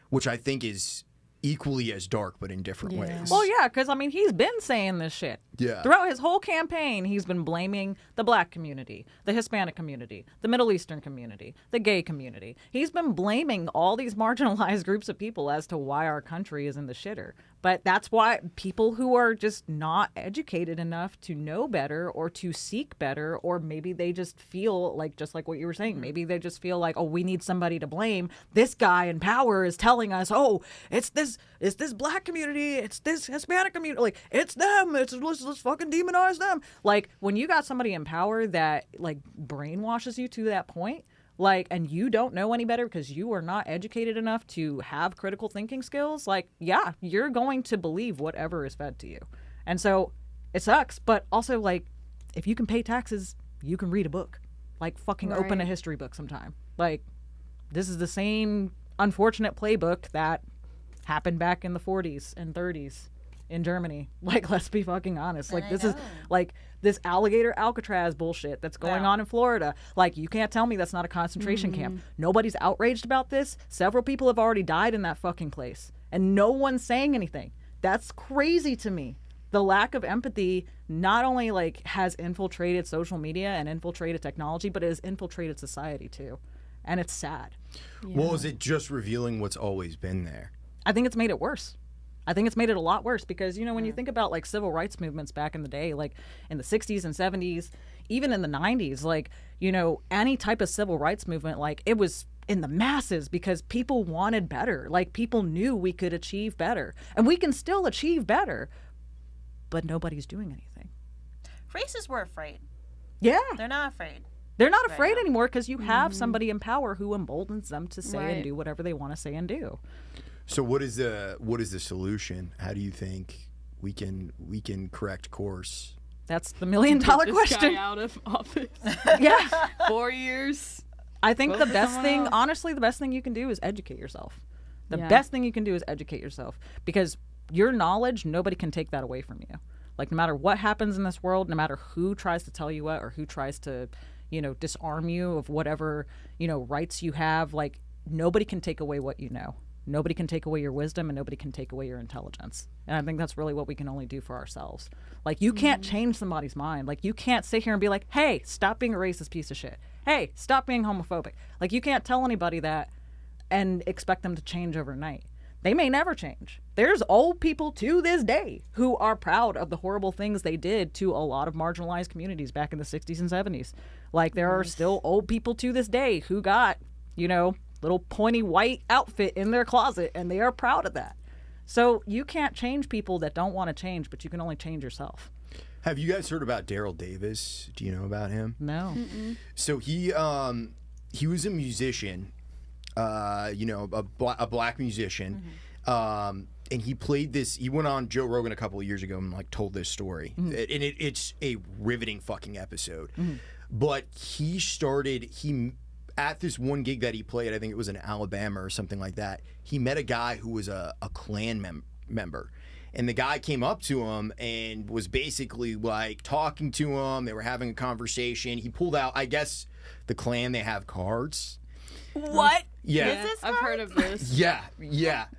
which I think is equally as dark but in different ways. Well, yeah, because, I mean, he's been saying this shit. Yeah. Throughout his whole campaign, he's been blaming the black community, the Hispanic community, the Middle Eastern community, the gay community. He's been blaming all these marginalized groups of people as to why our country is in the shitter. But that's why people who are just not educated enough to know better or to seek better, or maybe they just feel like, just like what you were saying, maybe they just feel like, oh, we need somebody to blame. This guy in power is telling us, oh, it's this black community, it's this Hispanic community, like, it's them, let's fucking demonize them. Like, when you got somebody in power that, like, brainwashes you to that point, like, and you don't know any better because you are not educated enough to have critical thinking skills, like, yeah, you're going to believe whatever is fed to you. And so it sucks, but also, like, if you can pay taxes, you can read a book. Like, fucking open a history book sometime. Like, this is the same unfortunate playbook that happened back in the 40s and 30s in Germany. Like, let's be fucking honest. Like, this is like this alligator Alcatraz bullshit that's going on in Florida. Like, you can't tell me that's not a concentration camp. Nobody's outraged about this. Several people have already died in that fucking place, and no one's saying anything. That's crazy to me. The lack of empathy not only, like, has infiltrated social media and infiltrated technology, but it has infiltrated society too. And it's sad. Well, is it just revealing what's always been there? I think it's made it worse. I think it's made it a lot worse because, you know, when you think about, like, civil rights movements back in the day, like in the 60s and 70s, even in the 90s, like, you know, any type of civil rights movement, like, it was in the masses because people wanted better. Like, people knew we could achieve better. And we can still achieve better, but nobody's doing anything. Racists were afraid. Yeah. They're not afraid. They're not afraid anymore because you have somebody in power who emboldens them to say and Right. do whatever they want to say and do. So what is the solution? How do you think we can correct course? That's the $1 million question. Guy out of office. Yeah. 4 years. I think Vote the for best someone thing, else. honestly, the best thing you can do is educate yourself. The Yeah. best thing you can do is educate yourself because your knowledge, nobody can take that away from you. Like, no matter what happens in this world, no matter who tries to tell you what or who tries to, you know, disarm you of whatever, you know, rights you have, like, nobody can take away what you know. Nobody can take away your wisdom and nobody can take away your intelligence. And I think that's really what we can only do for ourselves. Like, you can't change somebody's mind. Like, you can't sit here and be like, hey, stop being a racist piece of shit. Hey, stop being homophobic. Like, you can't tell anybody that and expect them to change overnight. They may never change. There's old people to this day who are proud of the horrible things they did to a lot of marginalized communities back in the 60s and 70s. Like, there are still old people to this day who got, you know, little pointy white outfit in their closet, and they are proud of that. So you can't change people that don't want to change, but you can only change yourself. Have you guys heard about Daryl Davis? Do you know about him? No. So he was a musician a black musician. And he played this. He went on Joe Rogan a couple of years ago and like told this story, and it's a riveting fucking episode. But he at this one gig that he played, I think it was in Alabama or something like that. He met a guy who was a Klan member, and the guy came up to him and was basically like talking to him. They were having a conversation. He pulled out, I guess, the Klan, they have cards. What? Yeah. I've heard of this. Yeah.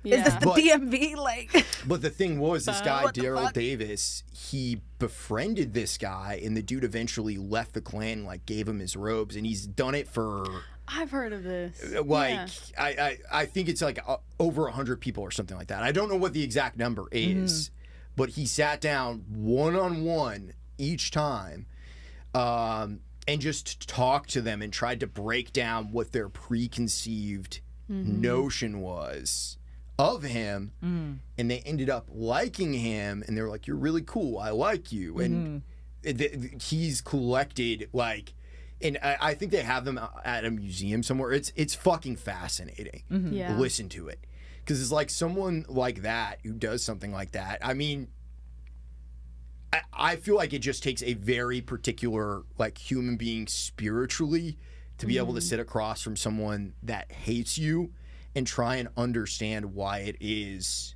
Is this the DMV? Like, But the thing was, this guy, What the Daryl fuck? Davis, he befriended this guy, and the dude eventually left the Klan, like gave him his robes, and he's done it for I've heard of this. like I think it's like over 100 people or something like that. I don't know what the exact number is, but he sat down one-on-one each time. And just talked to them and tried to break down what their preconceived notion was of him. And they ended up liking him, and they were like, "You're really cool. I like you." And he's collected like, and I think they have them at a museum somewhere. It's fucking fascinating. Yeah. Listen to it, because it's like someone like that who does something like that. I mean, I feel like it just takes a very particular like human being spiritually to be able to sit across from someone that hates you and try and understand why it is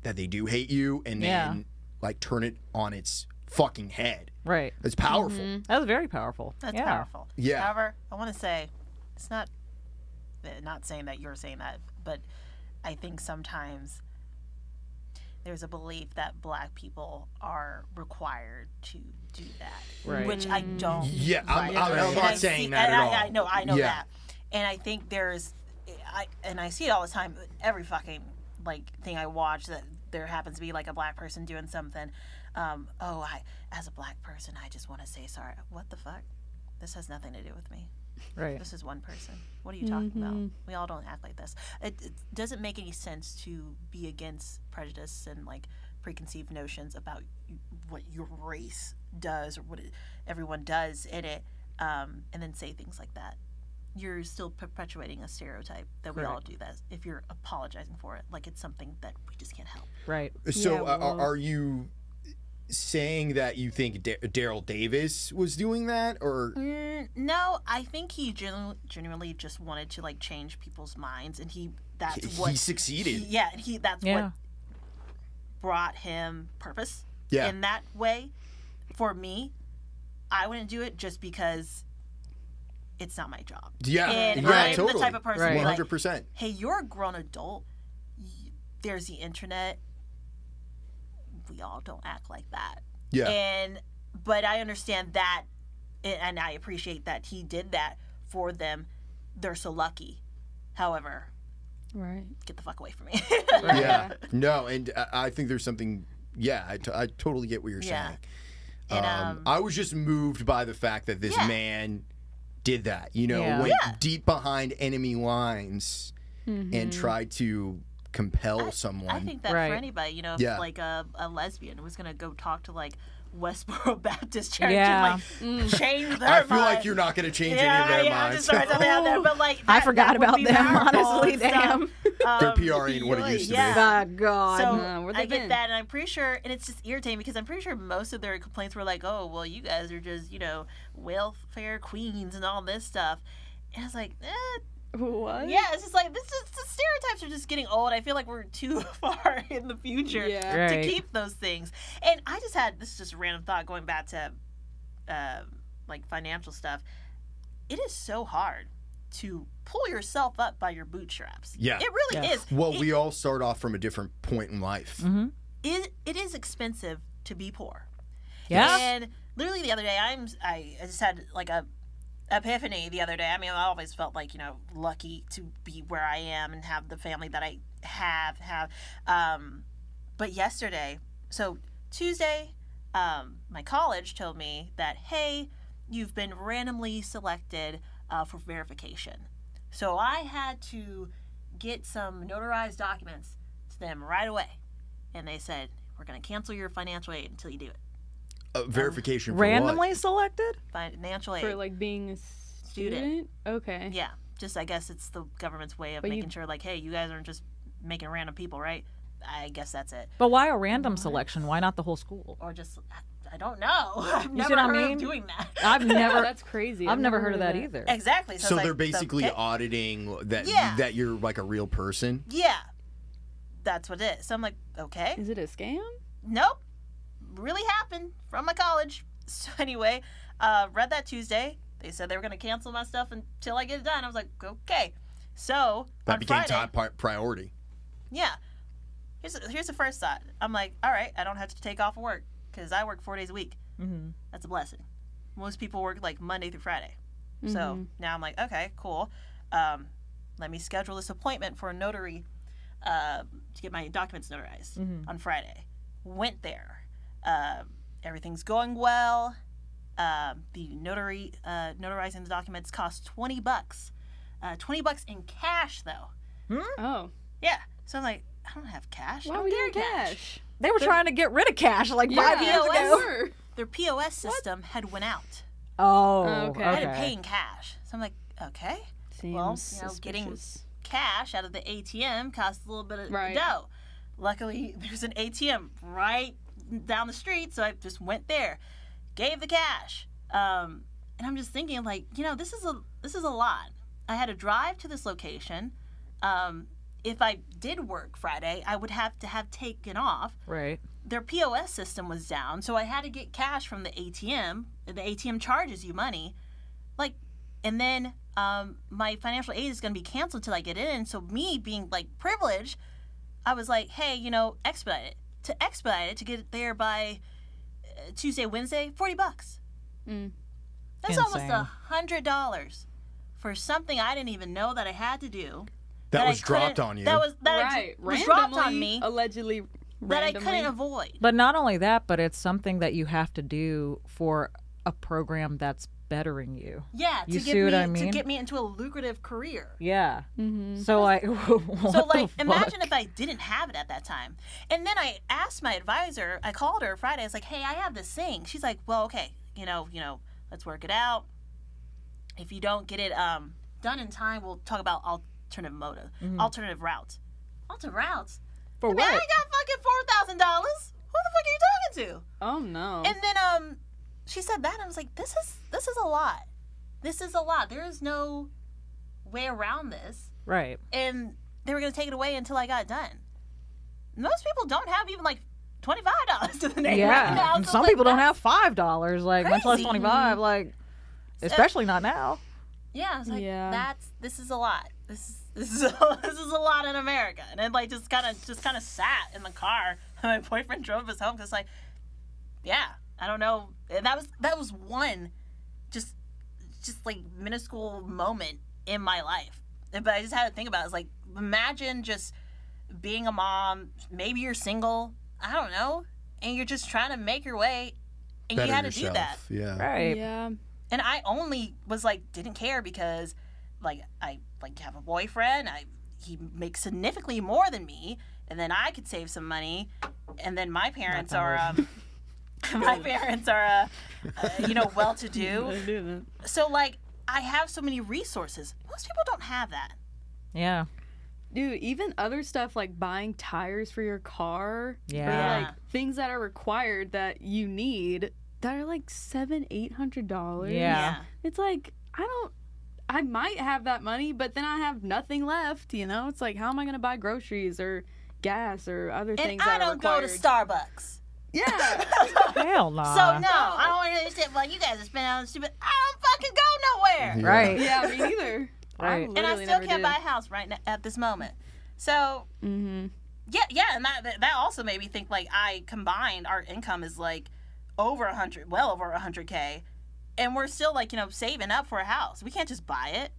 that they do hate you, and then like turn it on its fucking head. right. It's powerful. That was very powerful. That's yeah. powerful. Yeah. However, I want to say, it's not saying that you're saying that, but I think sometimes there's a belief that black people are required to do that, Right. which I don't. Yeah, I'm And not saying that at all. I know Yeah. that, and I think I see it all the time. Every fucking like thing I watch, that there happens to be like a black person doing something. As a black person, I just want to say sorry. What the fuck? This has nothing to do with me. Right. This is one person. What are you talking about? We all don't act like this. It doesn't make any sense to be against prejudice and like preconceived notions about what your race does or what everyone does in it, and then say things like that. You're still perpetuating a stereotype that we all do that. If you're apologizing for it, like it's something that we just can't help. Right. So Yeah, well- are you saying that you think Daryl Davis was doing that, or No, I think he genuinely just wanted to like change people's minds, and he succeeded? That's what brought him purpose. Yeah. In that way, for me, I wouldn't do it just because it's not my job. Yeah, And yeah, I'm totally. the type of person Right. who like, 100%. hey, you're a grown adult. There's the internet. We all don't act like that. Yeah. But I understand that, and I appreciate that he did that for them. They're so lucky. However, Right. get the fuck away from me. Yeah. No, and I think there's something. Yeah, I totally get what you're Yeah. saying. And, I was just moved by the fact that this Yeah. man did that. You know, Yeah. went Yeah. deep behind enemy lines and tried to compel someone. I think that Right. for anybody, you know, if Yeah. like a lesbian was gonna go talk to like Westboro Baptist Church Yeah. and like change their I feel mind. like you're not going to change yeah, any of their yeah, I'm minds. just throwing something out there, but like I that forgot would about be them, powerful honestly. and stuff. Damn. Their PR ain't what it used to yeah. Oh, God. So where they I get been? that, and I'm pretty sure, and it's just irritating because I'm pretty sure most of their complaints were like, "Oh, well, you guys are just, you know, welfare queens and all this stuff," and I was like, What? yeah, it's just like the stereotypes are just getting old. I feel like we're too far in the future Yeah. to Right. keep those things. And I just had this is just a random thought going back to like financial stuff. It is so hard to pull yourself up by your bootstraps. Yeah. It really Yes. is. Well, we all start off from a different point in life. It is expensive to be poor. Yeah. And literally the other day, I just had like a epiphany the other day. I mean, I always felt like, you know, lucky to be where I am and have the family that I have. But yesterday, so Tuesday, my college told me that, hey, you've been randomly selected for verification. So I had to get some notarized documents to them right away. And they said, we're going to cancel your financial aid until you do it. Verification for Randomly what? selected? Financial aid. For like being a student? Okay. Yeah. Just I guess it's the government's way of making sure, like, hey, you guys aren't just making random people, right? I guess that's it. But why a random selection? Why not the whole school? Or just, I don't know. I've You never see what I heard mean? of doing that. I've never. That's crazy. I've never heard of that either. Exactly. So it's they're like, basically okay. auditing that Yeah. that you're like a real person. Yeah. That's what it is. So I'm like, okay. Is it a scam? Nope. Really happened from my college. So anyway, read that Tuesday. They said they were going to cancel my stuff until I get it done. I was like, okay. So That on became Friday, top priority. yeah. Here's the first thought. I'm like, all right, I don't have to take off of work because I work 4 days a week. Mm-hmm. That's a blessing. Most people work like Monday through Friday. So now I'm like, okay, cool. Let me schedule this appointment for a notary to get my documents notarized on Friday. Went there. Everything's going well. The notarizing the documents cost $20. $20 in cash though. Oh. Yeah. So I'm like, I don't have cash. I Why don't would carry you cash? They were trying to get rid of cash like 5 years POS. ago. Their POS system had went out. Oh, Okay. I had to pay in cash. So I'm like, okay. Seems Well, getting suspicious. cash out of the ATM costs a little bit of Right. dough. Luckily, there's an ATM right down the street, so I just went there, gave the cash, and I'm just thinking, like, this is a lot. I had to drive to this location. If I did work Friday, I would have to have taken off. Right. Their POS system was down, so I had to get cash from the ATM. The ATM charges you money, like, and then my financial aid is going to be canceled until I get in. So me being like privileged, I was like, hey, expedite it. To expedite it, to get it there by Tuesday, Wednesday, $40. That's Insane. almost $100 for something I didn't even know that I had to do. That I was dropped couldn't- on you. That was dropped on Randomly, me. Allegedly. That I randomly. couldn't avoid. But not only that, but it's something that you have to do for a program that's bettering you. Yeah, You to see get what me I mean? to get me into a lucrative career. Yeah. Mm-hmm. So like, So what like, the imagine fuck? if I didn't have it at that time. And then I asked my advisor. I called her Friday. I was like, "Hey, I have this thing." She's like, "Well, okay, let's work it out. If you don't get it done in time, we'll talk about alternative routes." Alternative routes? For Man, I what? got fucking $4,000. Who the fuck are you talking to? Oh no. And then she said that, and I was like, this is a lot. This is a lot. There is no way around this. Right. And they were going to take it away until I got done. Most people don't have even like $25 to the name Yeah. right now. And So some like, people don't that's- have $5, like much less crazy. 25, like especially not now. Yeah, I was like, Yeah. this is a lot. This is a lot in America. And then like just kind of sat in the car. And my boyfriend drove us home because like, yeah, I don't know. And that was one just like minuscule moment in my life. But I just had to think about it. It's like, imagine just being a mom. Maybe you're single. I don't know. And you're just trying to make your way. And Better you had to yourself. do that. Yeah. Right. Yeah. And I only was like, didn't care because like I like have a boyfriend. He makes significantly more than me. And then I could save some money. And then my parents are well to do. So like I have so many resources. Most people don't have that. Yeah. Dude, even other stuff like buying tires for your car, Yeah. or like things that are required that you need that are like $700-800. Yeah. It's like I might have that money, but then I have nothing left. It's like, how am I going to buy groceries or gas or other And things I that are don't go to required? Starbucks. Yeah. Hell nah. So no, I don't want to understand. Like you guys are spending on stupid. I don't fucking go nowhere. Yeah. Right. Yeah, me neither. Right. And I still can't buy a house right now at this moment. So Mm-hmm. yeah, and that also made me think like I combined our income is like over 100, well over 100K, and we're still like saving up for a house. We can't just buy it.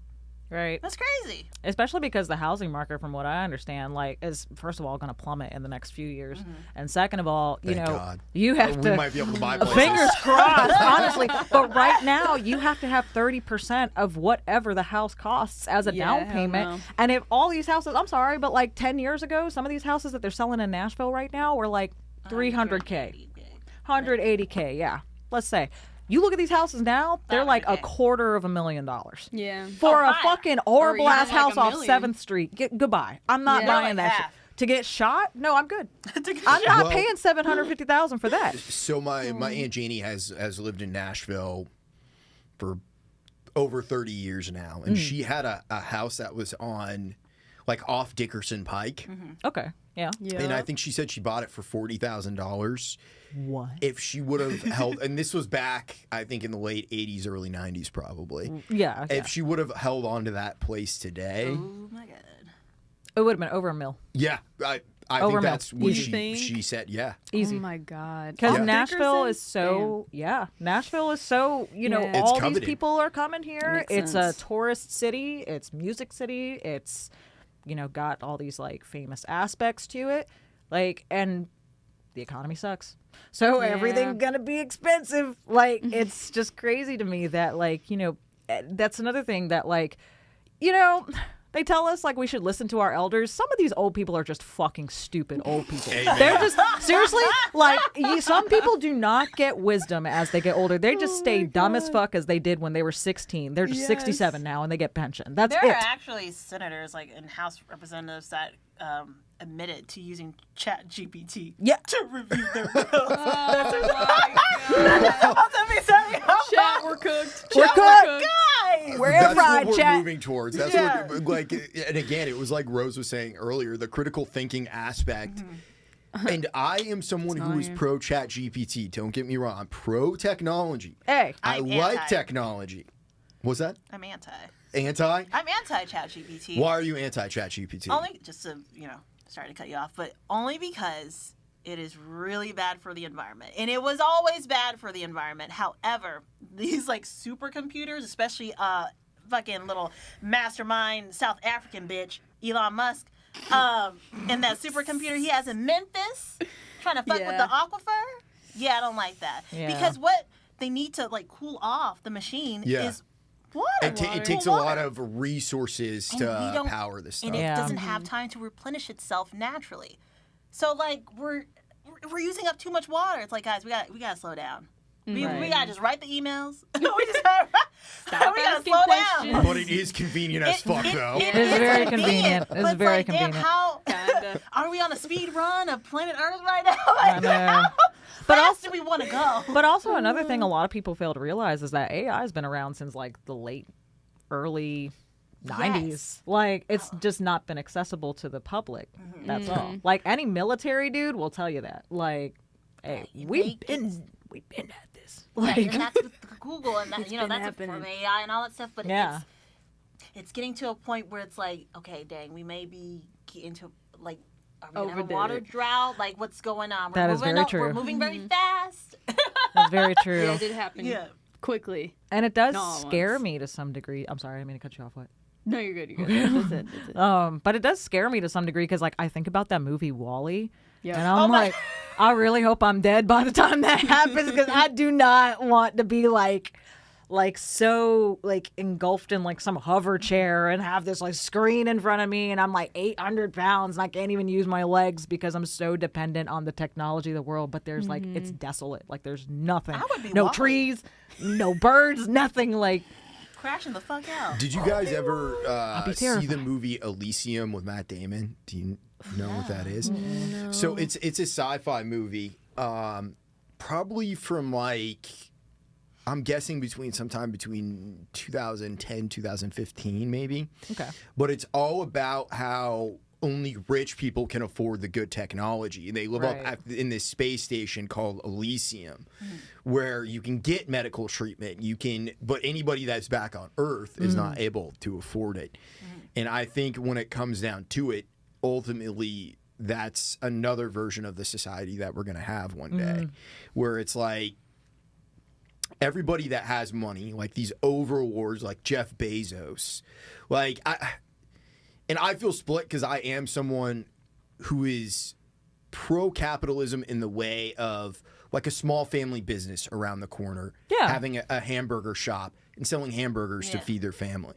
Right. That's crazy. Especially because the housing market, from what I understand, like is first of all going to plummet in the next few years, and second of all, Thank God. you have We to. might be able to buy places. Fingers crossed, honestly. But right now, you have to have 30% of whatever the house costs as a Yeah, down hell payment. no. And if all these houses, I'm sorry, but like 10 years ago, some of these houses that they're selling in Nashville right now were like 300K, 180K, yeah. Let's say. You look at these houses now; they're like $500K. $250,000 Yeah. for a fire. fucking horrible even ass like house $1 off million. 7th Street. Goodbye. I'm not Yeah. buying Like that shit. half. To get shot? No, I'm good. To get I'm not Well- paying $750,000 for that. So my Aunt Janie has lived in Nashville for over 30 years now, and she had a house that was on like off Dickerson Pike, Okay. Yeah. Yeah. and I think she said she bought it for $40,000. What? If she would have held, and this was back, I think, in the late 80s, early 90s, probably. Yeah. If she would have held on to that place today, Oh my god. It would have been over $1 million. yeah, I Over think $1 that's what You think? she said. Yeah, Easy. Oh my god. Because Yeah. Nashville Dickerson? is so, Nashville is so, Yeah. It's all coveted. these people are coming here. Makes It's sense. a tourist city. It's music city. It's, got all these like famous aspects to it. Like, and the economy sucks. So Yeah. everything's going to be expensive. Like, it's just crazy to me that like, that's another thing that like, they tell us like we should listen to our elders. Some of these old people are just fucking stupid old people. Amen. They're just seriously like some people do not get wisdom as they get older. They just stay dumb as fuck as they did when they were 16. They're just 67 now and they get pension. That's There it. are actually senators, like and House representatives, that admitted to using Chat GPT Yeah. to review their bills. That's amazing. Chat, we're cooked. We're Chat, cooked. Guys, We're air that's fried, what we're chat. moving towards. That's Yeah. what, like, and again, it was like Rose was saying earlier, the critical thinking aspect. And I am someone who is Telling you. pro Chat GPT. Don't get me wrong. I'm pro technology. Hey. I I'm like anti. technology. What's that? I'm anti. Anti? I'm anti Chat GPT. Why are you anti Chat GPT? Only just to sorry to cut you off, but only because it is really bad for the environment, and it was always bad for the environment. However, these like supercomputers, especially fucking little mastermind South African bitch Elon Musk, and that supercomputer he has in Memphis, trying to fuck with Yeah. the aquifer. Yeah, I don't like that Yeah. because what they need to like cool off the machine Yeah. is water. It takes a Water. lot of resources And we to don't- power this stuff. and it Yeah. doesn't have time to replenish itself naturally. So like we're using up too much water. It's like guys, we gotta slow down. We Right. gotta just write the emails. we just gotta, Stop we gotta asking slow questions. down. But it is convenient as fuck, though. It is very convenient. It's But very like, damn, convenient. how Kinda. are we on a speed run of planet Earth right now? I Like, know. how But fast also- do we want to go? But also another thing a lot of people fail to realize is that AI has been around since like the early 90s. Yes. Like it's just not been accessible to the public. That's all. Like any military dude will tell you that. Like, hey, we've been at this. Like, and that's with Google and that, It's that's been from happening. AI and all that stuff. But Yeah. it's getting to a point where it's like, okay, dang, we may be getting to like, are we gonna have a Overdid water it. drought? Like, what's going on? That is moving very up, true. We're moving very fast. that's very true. Yeah, it did happen Yeah. quickly. And it does Not all at scare once. me to some degree. I'm sorry, I didn't mean to cut you off. What? No, you're good. You're good. That's it. That's it. But it does scare me to some degree because like I think about that movie Wall-E, Yeah. and I'm Oh my- like, I really hope I'm dead by the time that happens because I do not want to be like so like engulfed in like some hover chair and have this like screen in front of me and I'm like 800 pounds and I can't even use my legs because I'm so dependent on the technology of the world. But there's like it's desolate. Like there's nothing. I would be no Wall-E. trees, no birds, nothing. Like Crashing the fuck out. Did you guys ever be see the terrified. movie Elysium with Matt Damon? Do you know what that is? No. So it's a sci-fi movie, probably from like I'm guessing sometime between 2010 2015 maybe. okay, But it's all about how only rich people can afford the good technology. And they live Right. up in this space station called Elysium, where you can get medical treatment. But anybody that's back on Earth is not able to afford it. And I think when it comes down to it, ultimately, that's another version of the society that we're going to have one day, where it's like, everybody that has money, like these overlords, like Jeff Bezos, like I feel split because I am someone who is pro-capitalism in the way of like a small family business around the corner, Yeah. having a hamburger shop and selling hamburgers to Yeah. feed their family.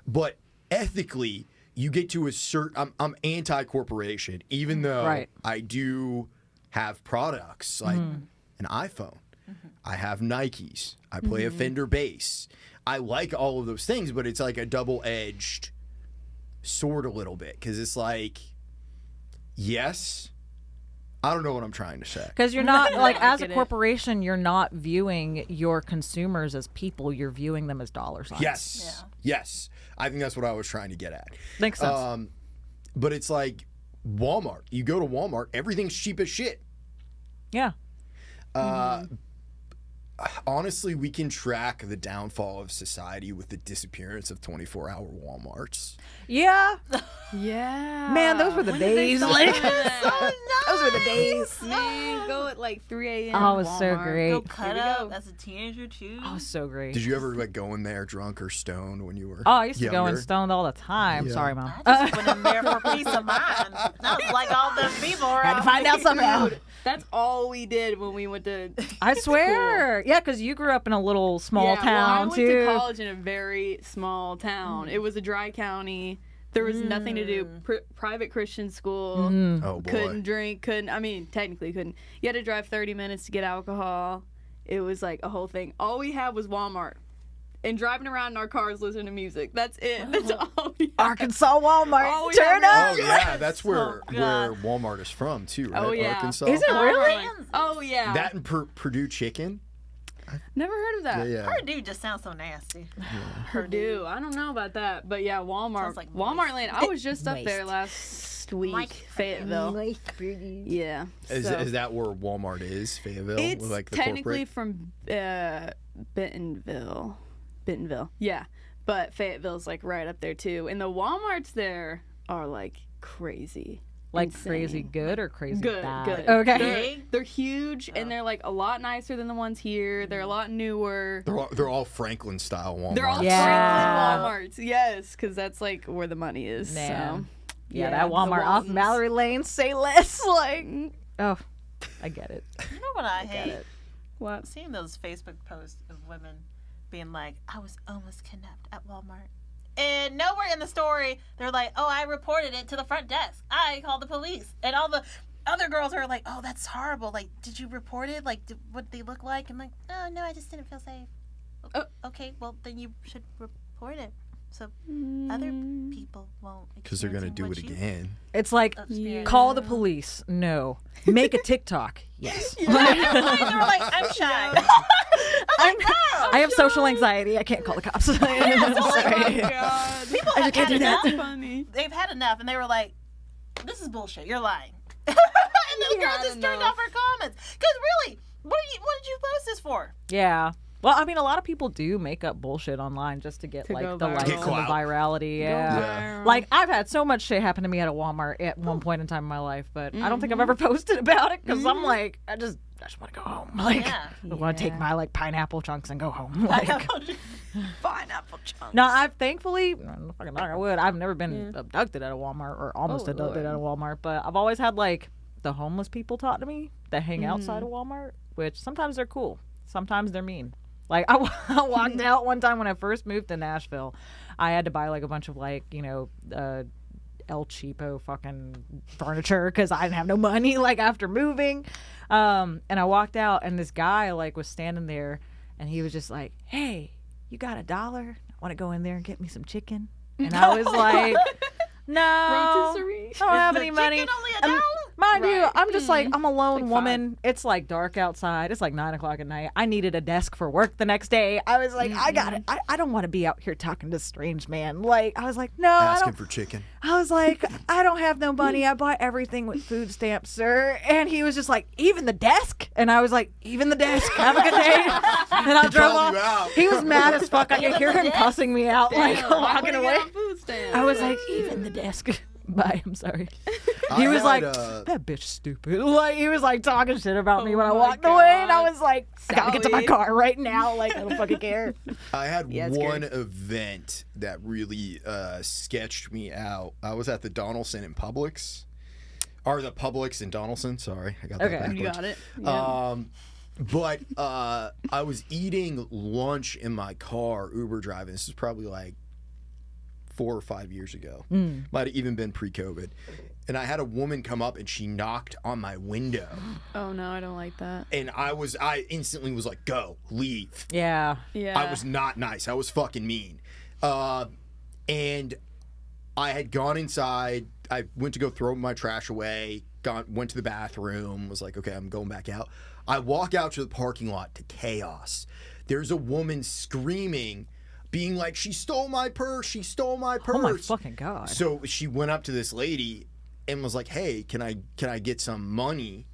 But ethically, you get to a certain. I'm anti-corporation, even though Right. I do have products like an iPhone. I have Nikes. I play a Fender bass. I like all of those things, but it's like a double-edged sword a little bit because it's like, yes, I don't know what I'm trying to say. Because you're not, like, as a get it. corporation, you're not viewing your consumers as people. You're viewing them as dollar signs. Yes. Yes. I think that's what I was trying to get at. Makes sense. But it's like Walmart. You go to Walmart, everything's cheap as shit. Yeah. Honestly, we can track the downfall of society with the disappearance of 24-hour Walmarts. Yeah. Yeah. Man, those were the When did they days. start Like, that? those were the days. Man, go at like 3 a.m. Oh, it was so Walmart. great. Go Here cut we up go. as a teenager too. Oh, so great. Did you ever like go in there drunk or stoned when you were Oh, I used to go in younger? stoned all the time. Yeah. Sorry, Mom. I just went in there for peace of mind. I was like all them people around. Had to find out somehow. Dude, that's all we did when we went to I swear. Yeah, because you grew up in a little small yeah, town, well, I went too. to college in a very small town. It was a dry county. There was nothing to do. Private Christian school. Oh boy. Couldn't drink. I mean, technically couldn't. You had to drive 30 minutes to get alcohol. It was like a whole thing. All we had was Walmart. And driving around in our cars listening to music. That's it. That's all we had. Arkansas Walmart. Oh, yeah, Turn man. up. Oh yeah, that's where Oh, God. Walmart is from too, right? Oh, yeah. Arkansas. Is it really? Oh, yeah. That and Purdue chicken. Never heard of that. Yeah. Purdue just sounds so nasty. Purdue. I don't know about that. But yeah, Walmart. Sounds like Walmart moist. land. I was just up there Moist. last week. Mike. Fayetteville. Yeah. Is so- that where Walmart is? Fayetteville? It's Like the technically corporate? from Bentonville. Yeah. But Fayetteville's like right up there too. And the Walmarts there are like crazy. Like Insane. crazy good or crazy Good, bad? good. Okay. They're huge and they're like a lot nicer than the ones here. They're a lot newer. They're all Franklin style Walmart. They're all Yeah. Franklin Walmarts. Yes, because that's like where the money is. Man. So. Yeah, that the Walmart off Waltons. Mallory Lane, say less. Like, oh, I get it. You know what I hate? it. What? Seeing those Facebook posts of women being like, I was almost kidnapped at Walmart. And nowhere in the story, they're like, oh, I reported it to the front desk. I called the police. And all the other girls are like, oh, that's horrible. Like, did you report it? Like, what they look like? I'm like, oh, no, I just didn't feel safe. Okay, well, then you should report it. So other people won't. Because they're gonna do it again. It's like, Yeah. call the police. No. Make a TikTok. Yes. They were like, I'm shy. I have social anxiety. I can't call the cops. I'm sorry. God. People I have can't had do that. enough. Funny. They've had enough, and they were like, this is bullshit. You're lying. And the girl had just turned enough. off her comments. Because really, what did you post this for? Yeah. Well, I mean, a lot of people do make up bullshit online just to get To like go the viral. likes Get and the clout. virality. Yeah. Yeah. Like I've had so much shit happen to me at a Walmart at one point in time in my life, but I don't think I've ever posted about it because I'm like, I just want to go home. Like, Yeah. I want to take my like pineapple chunks and go home. Like, Pineapple chunks. no, I've thankfully, fucking knock on wood, I've never been abducted at a Walmart or almost Oh, abducted Lord. at a Walmart, but I've always had like the homeless people talk to me that hang outside of Walmart, which sometimes they're cool, sometimes they're mean. Like I walked out one time when I first moved to Nashville. I had to buy like a bunch of like, you know, El Cheapo fucking furniture because I didn't have no money like after moving. And I walked out and this guy like was standing there and he was just like, hey, you got $1? I want to go in there and get me some chicken. And I was like, no, Rotisserie. I don't have The any money. chicken only And $1? mind you, Right. I'm just like, I'm a lone Like woman. It's like dark outside. It's like 9:00 at night. I needed a desk for work the next day. I was like, I got it. I don't want to be out here talking to strange man. Like, I was like, no, I Asking don't. for chicken. I was like, I don't have no money. I buy everything with food stamps, sir. And he was just like, even the desk? And I was like, even the desk. Have a good day. And I drove called you off. out. He was mad as fuck. I could hear him cussing me out, like Damn, why walking would he away. get on food stamps? I was like, even the desk. Bye. I'm sorry. I He was had, like, that bitch stupid. Like, he was like talking shit about me when I Oh my walked away. And I God. was like, I gotta get to my Sally. car right now. Like, I don't fucking care. I had Yeah, it's one scary. event that really sketched me out. I was at the Donaldson in Publix. Or the Publix in Donaldson. Sorry, I got that Okay. backwards. You got it. Yeah. But I was eating lunch in my car, Uber driving. This is probably like 4 or 5 years ago. Might have even been pre-COVID. and I had a woman come up and she knocked on my window. Oh no, I don't like that. And I instantly was like, go, leave. Yeah. Yeah. I was not nice. I was fucking mean. And I had gone inside. I went to go throw my trash away, went to the bathroom, was like, okay, I'm going back out. I walk out to the parking lot to chaos. There's a woman screaming, being like, she stole my purse, she stole my purse. Oh my fucking God. So she went up to this lady and was like, hey, can I get some money?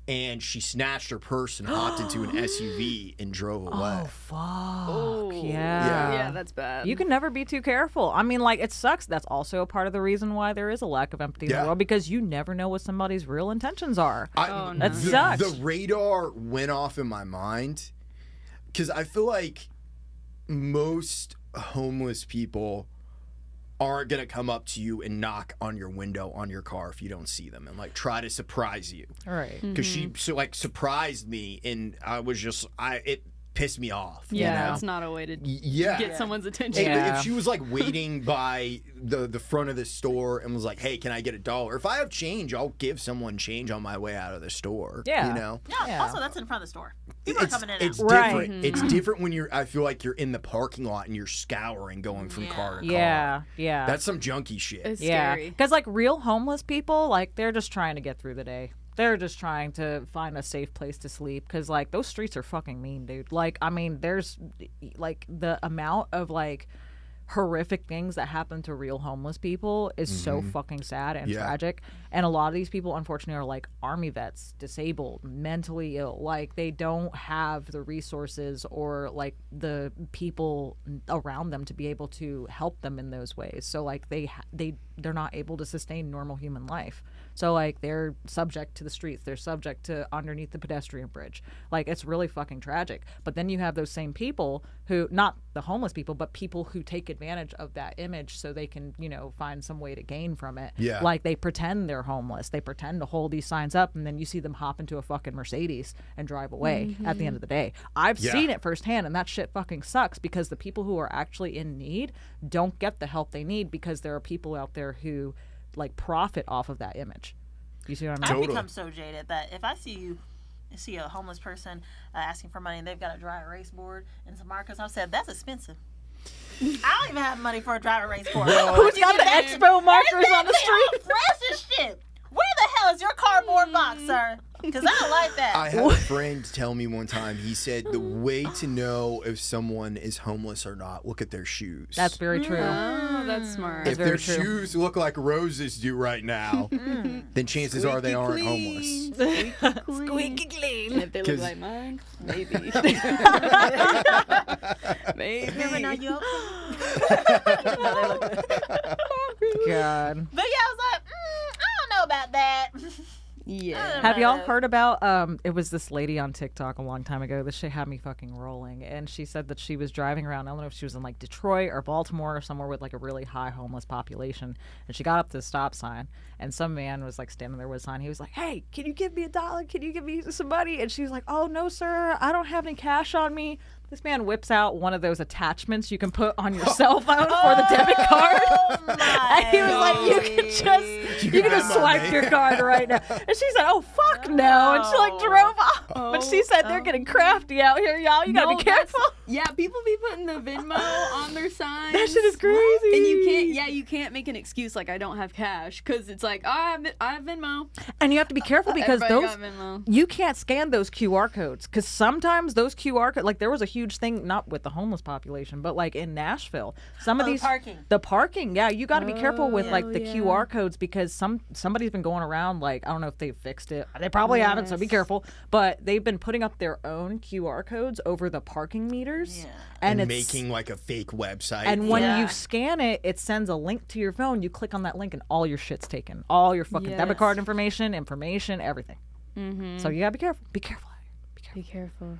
And she snatched her purse and hopped into an SUV and drove away. Oh, fuck. Oh. Yeah. Yeah, that's bad. You can never be too careful. I mean, like, it sucks. That's also a part of the reason why there is a lack of empathy in the world, because you never know what somebody's real intentions are. That sucks. The radar went off in my mind because I feel like most homeless people aren't going to come up to you and knock on your window on your car if you don't see them and like try to surprise you. Right. Because she surprised me and I was just, it pissed me off. Yeah, you know? that's not a way to Yeah. get someone's attention. Yeah. If she was like waiting by the front of the store and was like, hey, can I get $1? If I have change, I'll give someone change on my way out of the store. Yeah. You know? Yeah. Also, that's in front of the store. People are coming in and It's out. Right. different. It's different when I feel like you're in the parking lot and you're scouring going from car to car. Yeah. Yeah. That's some junky shit. It's yeah. scary. Because, like, real homeless people, like, they're just trying to get through the day. They're just trying to find a safe place to sleep because, like, those streets are fucking mean, dude. Like, I mean, there's, like, the amount of, like, horrific things that happen to real homeless people is so fucking sad and tragic. And a lot of these people, unfortunately, are, like, army vets, disabled, mentally ill. Like, they don't have the resources or, like, the people around them to be able to help them in those ways. So, like, they're not able to sustain normal human life. So, like, they're subject to the streets. They're subject to underneath the pedestrian bridge. Like, it's really fucking tragic. But then you have those same people who, not the homeless people, but people who take advantage of that image so they can, you know, find some way to gain from it. Yeah. Like, they pretend they're homeless. They pretend to hold these signs up, and then you see them hop into a fucking Mercedes and drive away at the end of the day. I've seen it firsthand, and that shit fucking sucks because the people who are actually in need don't get the help they need because there are people out there who, like, profit off of that image. You see what I mean? I've become so jaded that if I see a homeless person asking for money and they've got a dry erase board and some markers, I've said, that's expensive. I don't even have money for a dry erase board. Who's got the expo markers on the street? Fresh as shit. Where the hell is your cardboard box, sir? Because I don't like that. I had a friend tell me one time, he said, the way to know if someone is homeless or not, look at their shoes. That's very true. Oh, that's smart. If very their true. shoes look like roses do right now, then chances are they aren't homeless. Squeaky clean. And if they look 'Cause- like mine, maybe. Maybe. Never know you. God. But yeah, I was like, I don't know about that. Yeah. Have y'all heard about, it was this lady on TikTok a long time ago. This shit had me fucking rolling. And she said that she was driving around, I don't know if she was in like Detroit or Baltimore or somewhere with like a really high homeless population. And she got up to the stop sign and some man was like standing there with a sign. He was like, hey, can you give me $1? Can you give me some money? And she was like, oh, no, sir. I don't have any cash on me. This man whips out one of those attachments you can put on your cell phone for the debit card. And he was like, you can just swipe your card right now. And she said, oh, fuck no. And she like drove off. But she said, they're getting crafty out here, y'all. You gotta be careful. Yeah, people be putting the Venmo on their signs. That shit is crazy. And you can't make an excuse like I don't have cash because it's like, oh, I have Venmo. And you have to be careful because Everybody got Venmo. you can't scan those QR codes because sometimes those QR codes, like there was a huge thing, not with the homeless population, but like in Nashville, some of these the parking, yeah, you got to be careful with like the QR codes because somebody's been going around like, I don't know if they've fixed it, they probably haven't, so be careful, but they've been putting up their own QR codes over the parking meters and it's making like a fake website. And when you scan it, it sends a link to your phone. You click on that link and all your shit's taken. All your fucking debit card information, everything. So you gotta be careful. Be careful out here. Be careful.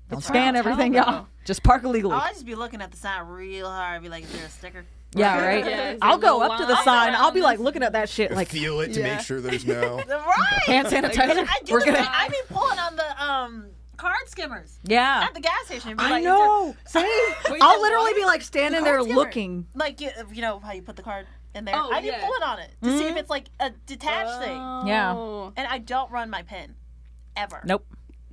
Don't scan everything, y'all. Just park illegally. I'll just be looking at the sign real hard. Be like, is there a sticker? Yeah, right? Yeah, I'll go little up to the line sign. I'll be like looking at that shit like feel it to make sure there's no Right. hand sanitizer. I do We're the gonna. same. I be pulling on the card skimmers Yeah. at the gas station. And be I like, know. Same. Wait, I'll the literally what? be like standing there skimmer. looking. Like you know how you put the card in there. Oh, I need yeah. fluid on it to see if it's like a detached thing. Yeah. Oh, And I don't run my pin. Ever. Nope.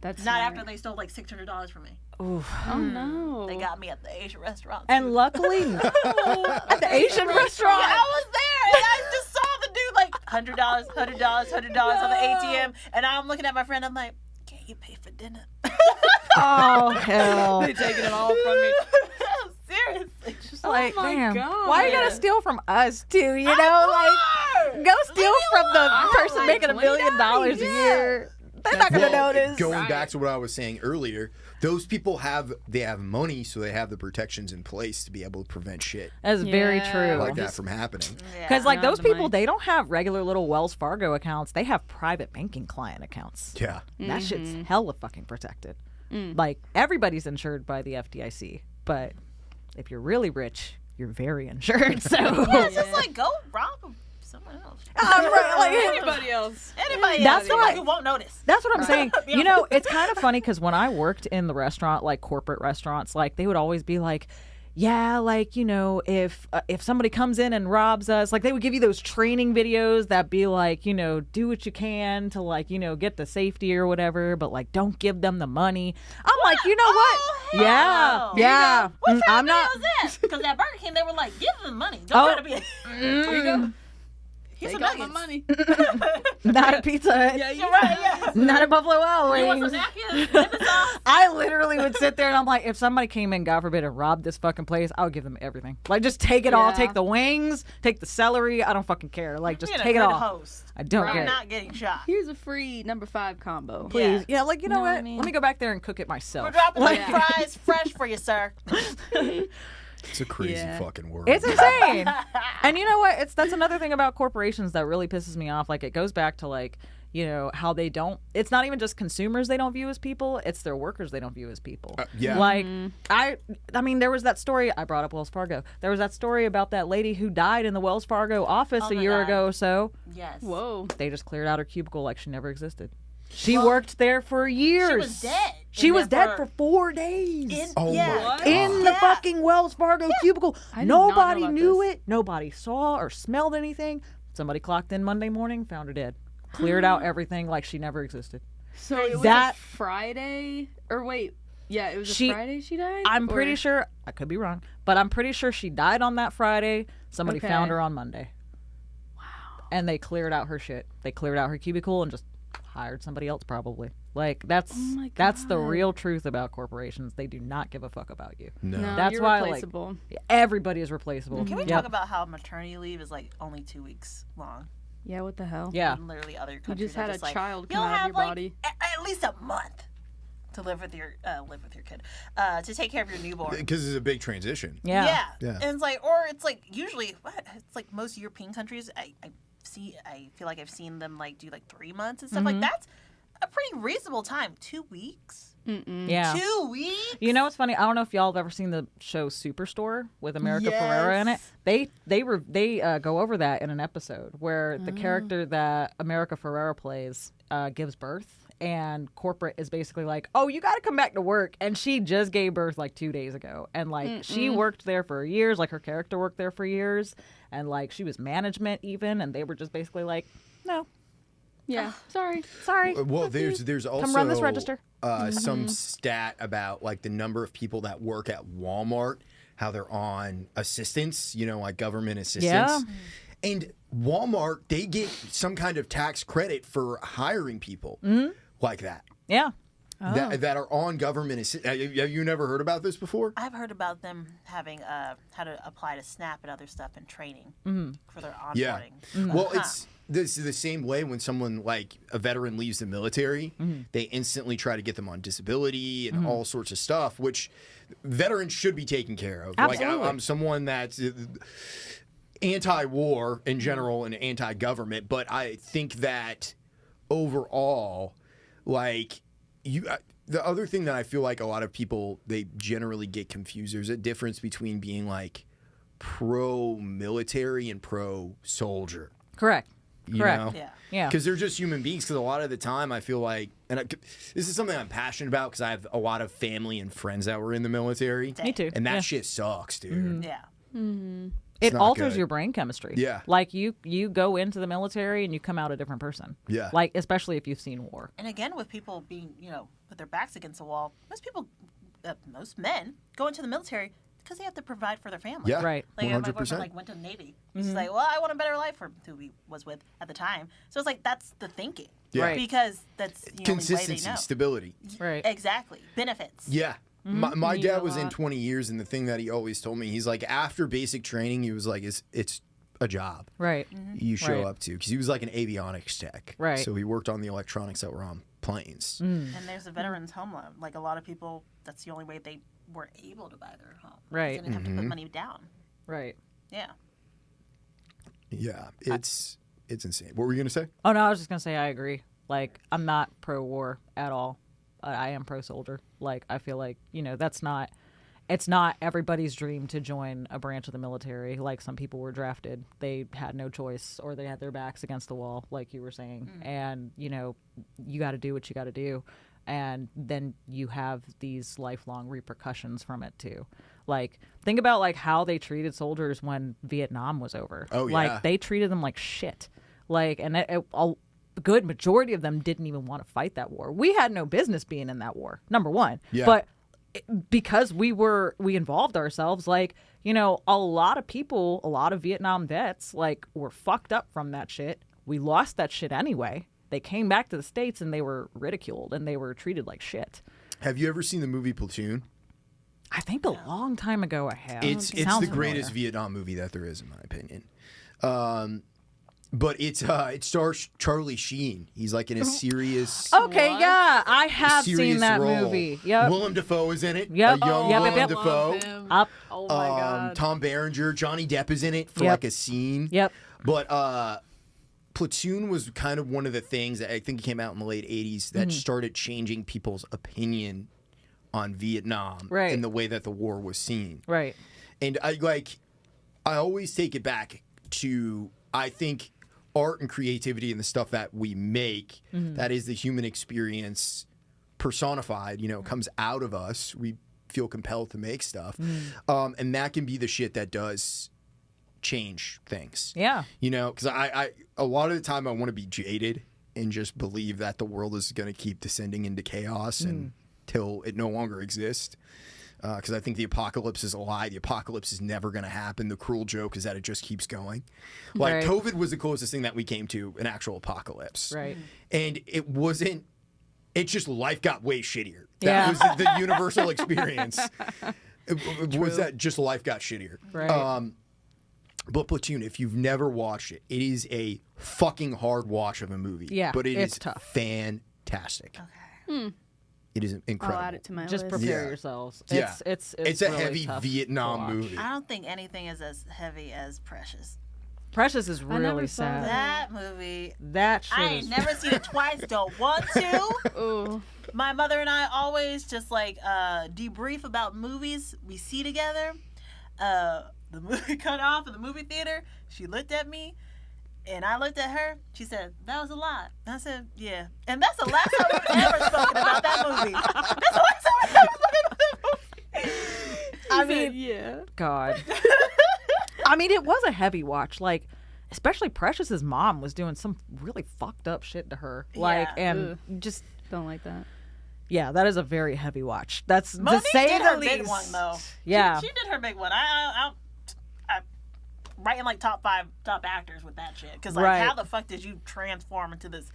that's Not smart. after they stole like $600 from me. Oof. Oh no. They got me at the Asian restaurant. And too. luckily, at the Asian restaurant. Yeah, I was there, and I just saw the dude like $100, $100 on the ATM, and I'm looking at my friend. I'm like, "Can't you pay for dinner?" Oh hell! They taking it all from me. Seriously. Just like, my damn, God. why you gotta steal from us too? You know, like go steal from the person like making $1 million a year. They're not gonna notice. Going back to what I was saying earlier, those people have money, so they have the protections in place to be able to prevent shit That's very Yeah. true. like that from happening. Because like Not those the people, money. they don't have regular little Wells Fargo accounts. They have private banking client accounts. Yeah. That shit's hella fucking protected. Like everybody's insured by the FDIC, but if you're really rich, you're very insured. So Yeah, it's just like go rob someone else. right, like, Anybody else? Anybody That's else why- who won't notice. that's what I'm saying. Yeah. You know, it's kind of funny because when I worked in the restaurant, like corporate restaurants, like they would always be like, yeah, like, you know, if somebody comes in and robs us, like they would give you those training videos that be like, you know, do what you can to like, you know, get the safety or whatever, but like don't give them the money. I'm like, you know what? hell Yeah, no. yeah. What I'm kind not. of video is that? Because at Burger King, they were like, give them money. Don't try to be. Here you go. Here's Take some all my nuggets. money. Not a Pizza Hut. Yeah, You're right, yeah. Not a Buffalo Wild You want some Wings. napkins? Dip it sauce? I literally would sit there and I'm like, if somebody came in, God forbid, and robbed this fucking place, I would give them everything. Like, just take it all. Yeah. Take the wings, take the celery. I don't fucking care. Like, just Being a take it good all. host. I don't You're care. not getting shot. Here's a free number 5 combo. Please. Yeah, like, you know Know what what? I mean? Let me go back there and cook it myself. We're dropping Like, the fries fresh for you, sir. It's a crazy Yeah. fucking world. It's insane. And you know what? That's another thing about corporations that really pisses me off. Like, it goes back to, like, you know, how they don't, it's not even just consumers they don't view as people, it's their workers they don't view as people. Yeah. Like, I mean, there was that story, I brought up Wells Fargo. There was that story about that lady who died in the Wells Fargo office Oh a my year God. ago or so. Yes. Whoa. They just cleared out her cubicle like she never existed. She worked there for years. She was dead. She in was there dead for 4 days. Oh yeah. my What? In the Yeah. fucking Wells Fargo cubicle. I did not know Nobody about knew this. it. Nobody saw or smelled anything. Somebody clocked in Monday morning, found her dead. Cleared out everything like she never existed. So it was That- a Friday? Or wait. Yeah, it was She- a Friday she died? I'm Or- pretty sure, I could be wrong, but I'm pretty sure she died on that Friday. Somebody Okay. found her on Monday. Wow. And they cleared out her shit. They cleared out her cubicle and just hired somebody else probably. Like, that's my that's the God. real truth about corporations. They do not give a fuck about you. No. No, That's you're why, like, replaceable. Everybody is replaceable. Can we Yep. talk about how maternity leave is like only 2 weeks long? Yeah, what the hell? Yeah. And literally other You countries just are had a just like, child you'll come out of have your like body. at least a month to live with your kid, to take care of your newborn. Because it's a big transition. Yeah. Yeah. And it's like, or it's like usually it's like most European countries. I feel like I've seen them like do like 3 months and stuff like that's a pretty reasonable time. 2 weeks. Yeah. 2 weeks. You know what's funny? I don't know if y'all have ever seen the show Superstore with America Ferrera in it. They go over that in an episode where the character that America Ferrera plays gives birth, and corporate is basically like, "Oh, you got to come back to work," and she just gave birth like 2 days ago, and like she worked there for years, like her character worked there for years, and like she was management even, and they were just basically like, "No, Yeah. Sorry. sorry." Well, there's also run this register. Some stat about like the number of people that work at Walmart, how they're on assistance, you know, like government assistance. Yeah. And Walmart, they get some kind of tax credit for hiring people like that. Yeah. That are on government assistance. Have you never heard about this before? I've heard about them having how to apply to SNAP and other stuff and training for their Yeah. onboarding. Well, it's this is the same way when someone like a veteran leaves the military, they instantly try to get them on disability and all sorts of stuff, which veterans should be taken care of. Absolutely. Like I'm someone that's anti-war in general and anti-government, but I think that overall, like the other thing that I feel like a lot of people, they generally get confused. There's a difference between being like pro-military and pro-soldier. Correct. You Correct. know? Yeah. Yeah. Because they're just human beings. Because a lot of the time, I feel like, this is something I'm passionate about because I have a lot of family and friends that were in the military. Me too. And that Yeah. shit sucks, dude. Yeah. It not alters good. your brain chemistry. Yeah. Like you go into the military and you come out a different person. Yeah. Like especially if you've seen war. And again, with people being, with their backs against the wall, most men go into the military because they have to provide for their family. Yeah. Right. Like my 100%. boyfriend went to the Navy. He's like, well, I want a better life for who he was with at the time. So it's like that's the thinking. Yeah. Right. Because that's the only way they Consistency, know. stability. Right. Exactly. Benefits. Yeah. My Need a dad was in lot. 20 years, and the thing that he always told me, he's like, after basic training, he was like, it's a job Right. you show Right. up to. Because he was like an avionics tech. Right. So he worked on the electronics that were on planes. And there's a veterans home loan. Like a lot of people, that's the only way they were able to buy their home. Right. They didn't have to put money down. Right. Yeah. Yeah. It's insane. What were you going to say? Oh no, I was just gonna say I agree. Like I'm not pro war at all. I am pro soldier. Like I feel like it's not everybody's dream to join a branch of the military. Like some people were drafted, they had no choice, or they had their backs against the wall, like you were saying. And you got to do what you got to do, and then you have these lifelong repercussions from it too. Like think about like how they treated soldiers when Vietnam was over. Oh, yeah. Like they treated them like shit. Like and a good majority of them didn't even want to fight that war. We had no business being in that war. Number one. Yeah. But because we involved ourselves, like a lot of people, a lot of Vietnam vets like were fucked up from that shit. We lost that shit anyway. They came back to the States and they were ridiculed and they were treated like shit. Have you ever seen the movie Platoon? I think a long time ago I have. It's Sounds the greatest familiar. Vietnam movie that there is, in my opinion. But it stars Charlie Sheen. He's like in a serious, Okay, What? yeah, I have serious seen that role. movie. Yep. Willem Dafoe is in it. Yep. A young Yep, Willem yep, yep. Dafoe. Love him. Up. Oh my god. Tom Berenger, Johnny Depp is in it for Yep. like a scene. Yep. But Platoon was kind of one of the things that I think came out in the late 80s that started changing people's opinion on Vietnam Right. and the way that the war was seen. Right. And I always take it back to, I think, art and creativity and the stuff that we make, that is the human experience personified, comes out of us. We feel compelled to make stuff. And that can be the shit that does change things. Yeah. Because I a lot of the time I want to be jaded and just believe that the world is going to keep descending into chaos until it no longer exists. Because I think the apocalypse is a lie. The apocalypse is never going to happen. The cruel joke is that it just keeps going. Like Right. COVID was the closest thing that we came to an actual apocalypse. Right. And it wasn't. It's just life got way shittier. Yeah. That was the universal experience. It was that just life got shittier. Right. But Platoon, if you've never watched it, it is a fucking hard watch of a movie. Yeah, But it it's is tough. fantastic. It is I'll incredible. add it to my Just list. prepare Yeah. yourselves. Yeah. It's It's a really heavy tough to Vietnam watch. movie. I don't think anything is as heavy as Precious. Precious is never really saw sad. That movie, That shit I is ain't never seen it twice. Don't want to. Ooh. My mother and I always just like debrief about movies we see together. The movie cut off in the movie theater. She looked at me, and I looked at her. She said, "That was a lot." I said, "Yeah," and that's the last time we've ever spoken about that movie. That's the last time we've ever spoken about that movie. I mean, Yeah. God. I mean, it was a heavy watch. Like, especially Precious's mom was doing some really fucked up shit to her. Like, Yeah. and just Don't like that. yeah, that is a very heavy watch. That's Monique to say did the her least. big one though. Yeah. she did her big one. I writing like top 5 top actors with that shit. Because like, Right. how the fuck did you transform into this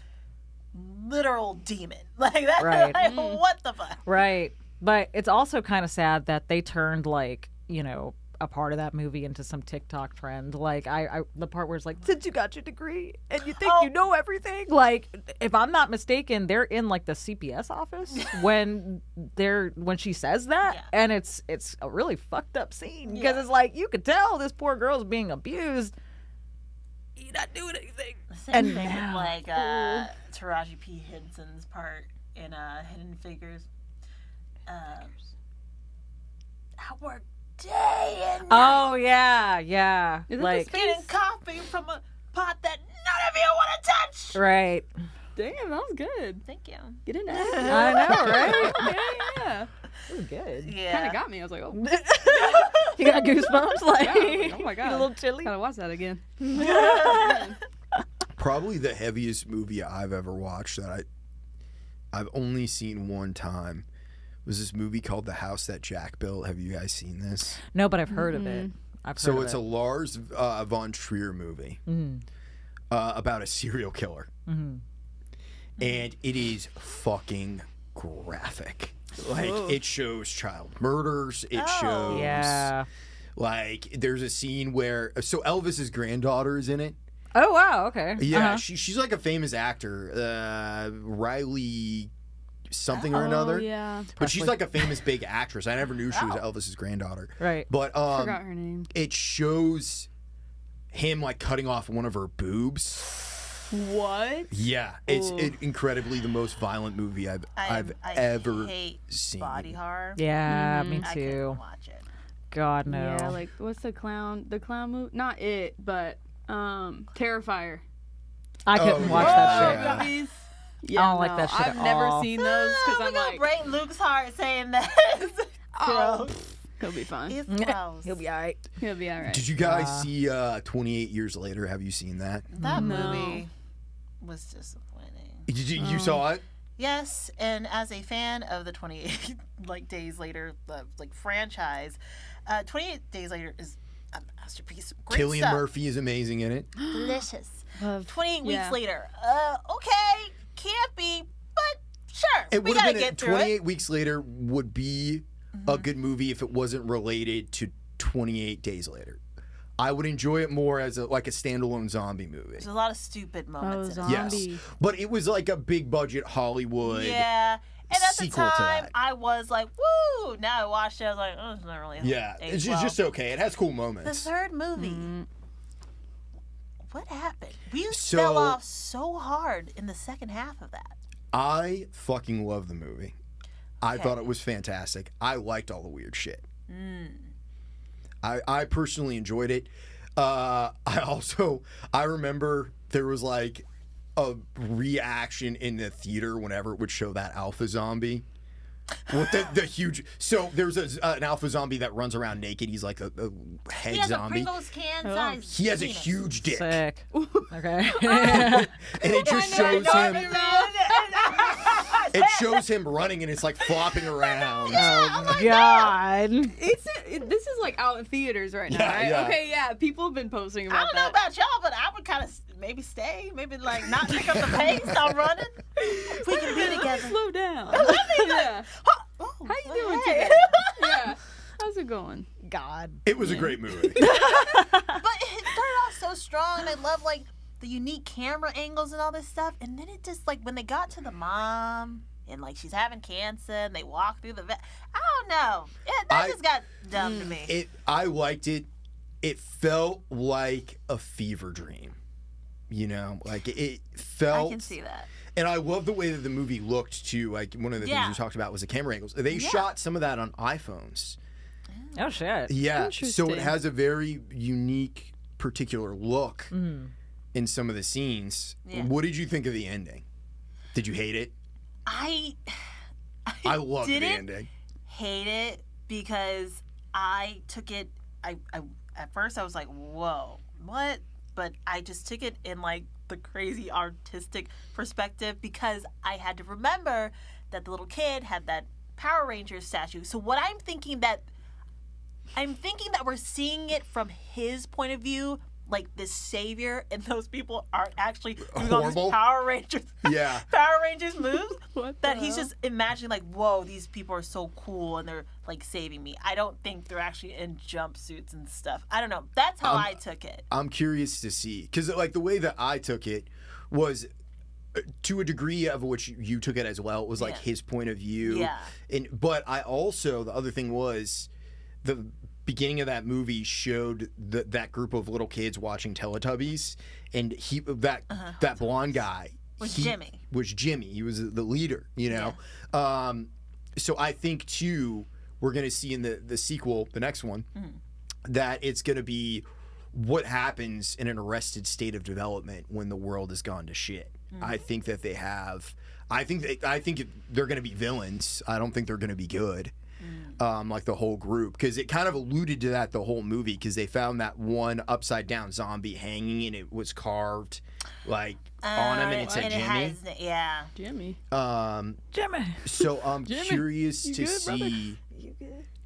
literal demon? Like that. Right. Like, what the fuck? Right. But it's also kind of sad that they turned like, a part of that movie into some TikTok trend. Like I the part where it's like, since you got your degree and you think you know everything. Like, if I'm not mistaken, they're in like the CPS office when she says that, Yeah. and it's a really fucked up scene because it's like you could tell this poor girl's being abused. You're not doing anything. Same And thing now- with like Taraji P. Henson's part in Hidden Figures. I work day and night Oh yeah. Is it Like the getting coffee from a pot that none of you want to touch. right. Damn, that was good. Thank you. Get in there. I know, right? Yeah. It was good. Yeah. Kind of got me. I was like, oh. You got goosebumps? Like, Yeah, oh my you God. a little chilly? Gotta watch that again. Probably the heaviest movie I've ever watched that I've only seen one time was this movie called The House That Jack Built. Have you guys seen this? No, but I've heard of it. So it's a Lars von Trier movie about a serial killer. And it is fucking graphic. Like, it shows child murders. It shows... Yeah. Like, there's a scene where... So Elvis's granddaughter is in it. Oh, wow. Okay. Yeah, she's like a famous actor. Reila something or another. Yeah. But she's like a famous big actress. I never knew she was Elvis's granddaughter. Right. But Forgot her name. it shows him like cutting off one of her boobs. What? Yeah, it's incredibly the most violent movie I've ever hate seen. body horror. Yeah, me I too. couldn't watch it. God, no. Yeah, like what's the clown movie? Not it, but Terrifier. I couldn't watch yeah. that shit. Yeah. Movies. I don't like that shit I've at never all. seen those because We're I'm gonna like, break Luke's heart saying that. oh, Gross. he'll be fine. It's gross. He'll be all right. He'll be all right. Did you guys see 28 Years Later? Have you seen that? That No. movie was disappointing. You saw it? Yes, and as a fan of the 28 Days Later franchise, 28 Days Later is a masterpiece. Great Cillian stuff. Murphy is amazing in it. Delicious. Love- 28 yeah. weeks later. Okay, can't be, but sure. It we would have gotta been get through 28 it. Weeks Later would be a good movie if it wasn't related to 28 Days Later. I would enjoy it more as a standalone zombie movie. There's a lot of stupid moments in it. zombie. Yes, but it was like a big budget Hollywood. Yeah. And at the sequel to time, that. I was like, woo! Now I watched it, I was like, oh, it's not really Yeah, aged it's well. just okay. It has cool The moments. third movie. What happened? We So- fell off so hard in the second half of that. I fucking love the movie. I Okay. thought it was fantastic. I liked all the weird shit. I personally enjoyed it. I remember there was like a reaction in the theater whenever it would show that alpha zombie. With the huge... So there's an alpha zombie that runs around naked. He's like a head He has zombie. a Pringles can size. He has a penis. huge dick. Sick. Okay. And it just shows him... It It shows him running and it's like flopping around. Oh, God. This is like out in theaters right now, Yeah, right? yeah. Okay, yeah. People have been posting I about don't know that. about y'all, but I would kind of maybe stay, maybe like not pick up the pace. I'm running. We can be together. Slow down. yeah. Oh, How you doing hey. today? Yeah. How's it going? God. It was a great movie. But it started off so strong. I love like the unique camera angles and all this stuff, and then it just like when they got to the mom and like she's having cancer and they walk through the vet. I don't know. That just got dumb to me. I liked it. It felt like a fever dream. You know, like it felt. I can see that. And I love the way that the movie looked too. Like one of the things Yeah. we talked about was the camera angles. They shot some of that on iPhones. Oh, shit. Yeah, so Interesting. it has a very unique, particular look in some of the scenes. Yeah. What did you think of the ending? Did you hate it? I loved the didn't ending. hate it because I took it. I at first I was like, whoa, what? But I just took it in like the crazy artistic perspective because I had to remember that the little kid had that Power Rangers statue. So what I'm thinking that we're seeing it from his point of view, like this savior, and those people aren't actually doing all Horrible. these Power Rangers. Yeah. Power Rangers moves. What That the he's hell? just imagining like, whoa, these people are so cool and they're like saving me. I don't think they're actually in jumpsuits and stuff. I don't know. That's how I took it. I'm curious to see because like the way that I took it was to a degree of which you took it as well. It was like Yeah. his point of view. Yeah. But I also the other thing was the beginning of that movie showed that group of little kids watching Teletubbies, and that blonde guy Was he Jimmy. Was Jimmy. He was the leader. You know. So I think too we're gonna see in the sequel, the next one, that it's gonna be what happens in an arrested state of development when the world has gone to shit. I think that they have. I think they're going to be villains. I don't think they're going to be good. like the whole group, because it kind of alluded to that the whole movie, because they found that one upside down zombie hanging and it was carved like on him and it said Jimmy. Yeah. Jimmy. Jimmy. So I'm Jimmy, curious you to good, brother? see,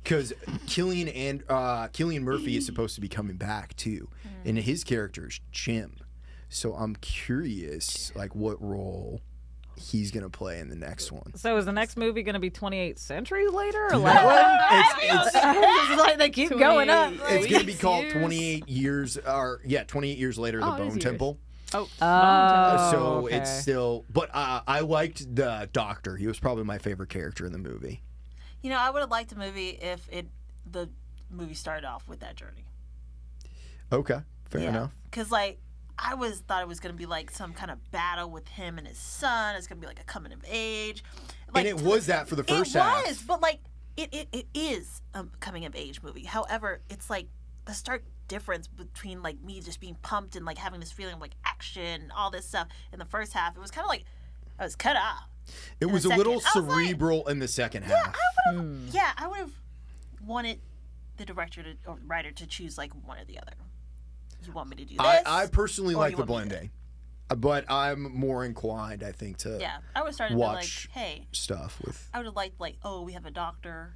because Cillian Murphy is supposed to be coming back too, and his character is Jim. So I'm curious, like, what role he's gonna play in the next one. So is the next movie going to be 28 centuries later? Or like, what? It's like they keep going up. It's gonna be called years? 28 years, or 28 years later, the Oh, it is Bone years. Temple. Oh. So okay. it's still, but I liked the Doctor. He was probably my favorite character in the movie. You know, I would have liked a movie if the movie started off with that journey. Okay, fair enough. Because, like, I thought it was going to be, like, some kind of battle with him and his son. It's going to be, like, a coming of age. Like, And it was that for the first half. It was, but, like, it is a coming of age movie. However, it's, like, the stark difference between, like, me just being pumped and, like, having this feeling of, like, action, all this stuff. In the first half, it was kind of like I was cut off. It was a second. little I was like- cerebral in the second half. I would have wanted the director or writer to choose, like, one or the other. You want me to do this? I personally or like you the want me to- blending, but I'm more inclined, I think, to Yeah, I would have started to be like, watch hey, stuff with. I would have liked, like, oh, we have a doctor.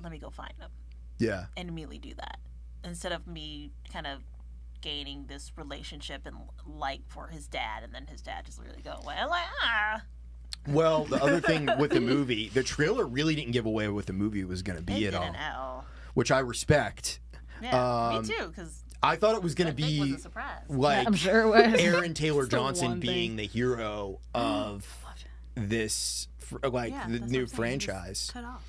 Let me go find him. Yeah. And immediately do that. Instead of me kind of gaining this relationship and like for his dad, and then his dad just really go away. I'm like, Well, the other thing with the movie, the trailer really didn't give away what the movie was going to be it at all, didn't know. which I respect. Yeah, me too, because I thought it was going to was be a surprise. like I'm sure it was. Aaron Taylor It's the Johnson one being thing. the hero of this, like, Yeah, the that's new what I'm saying, he was franchise. cut off.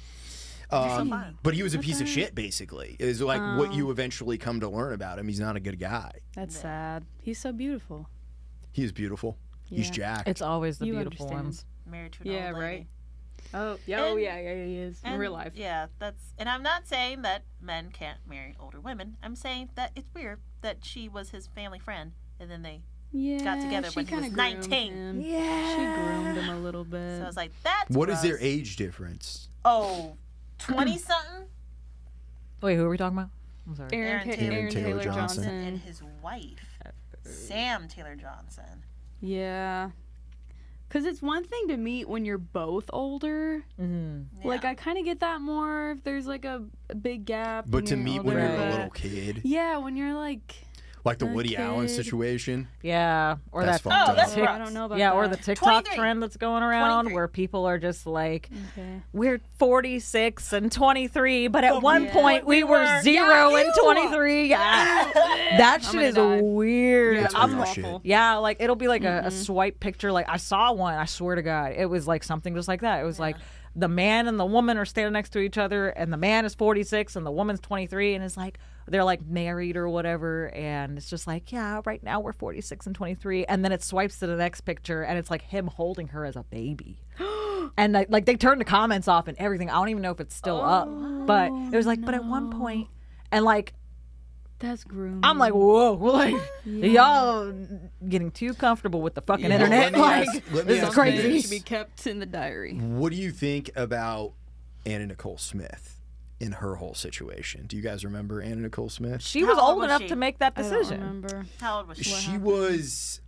Um, but he was a piece of shit, basically. Is like what you eventually come to learn about him. He's not a good guy. That's sad. He's so beautiful. He is beautiful. He's Yeah. jacked. It's always the You beautiful understand. ones. Married to an Yeah, old lady. right. Oh, yeah, And- yeah, he is in And, real life. Yeah, and I'm not saying that men can't marry older women. I'm saying that it's weird that she was his family friend, and then they Yeah, together she when he was kinda 19. groomed him. Yeah. She groomed him a little bit. So I was like, that's What is their gross. age difference? Oh, 20-something? Wait, who are we talking about? I'm sorry. Aaron Taylor Taylor Johnson. And his wife, Sam Taylor Johnson. Yeah. Because it's one thing to meet when you're both older. Mm-hmm. Like, I kind of get that more if there's, like, a big gap. But to you're meet when older, you're a but- little kid, Yeah, when you're, like... like the a Woody Allen kid. situation. Yeah, or That's that. fucked Oh, that's up. gross. I don't know about Yeah, that. or the TikTok 23. trend that's going around 23. where people are just like, Okay. we're 46 and 23, but at one yeah. point we were 0 and ew. 23. Yeah. That shit gonna is die. weird. Yeah, That's I'm weird like, shit. awful. yeah, like it'll be like a swipe picture. Like I saw one, I swear to God, it was like something just like that. It was like the man and the woman are standing next to each other, and the man is 46 and the woman's 23, and it's like they're like married or whatever, and it's just like, yeah, right now we're 46 and 23, and then it swipes to the next picture, and it's like him holding her as a baby. And like they turned the comments off and everything. I don't even know if it's still up, but it was like, but at one point, and like That's groomed. I'm like, whoa, like y'all getting too comfortable with the fucking Yeah. internet. Well, Like let me this is ask crazy. you It this. should be kept in the diary. What do you think about Anna Nicole Smith in her whole situation? Do you guys remember Anna Nicole Smith? She How was old old was enough she? to make that I don't decision. remember. How old was she? She was,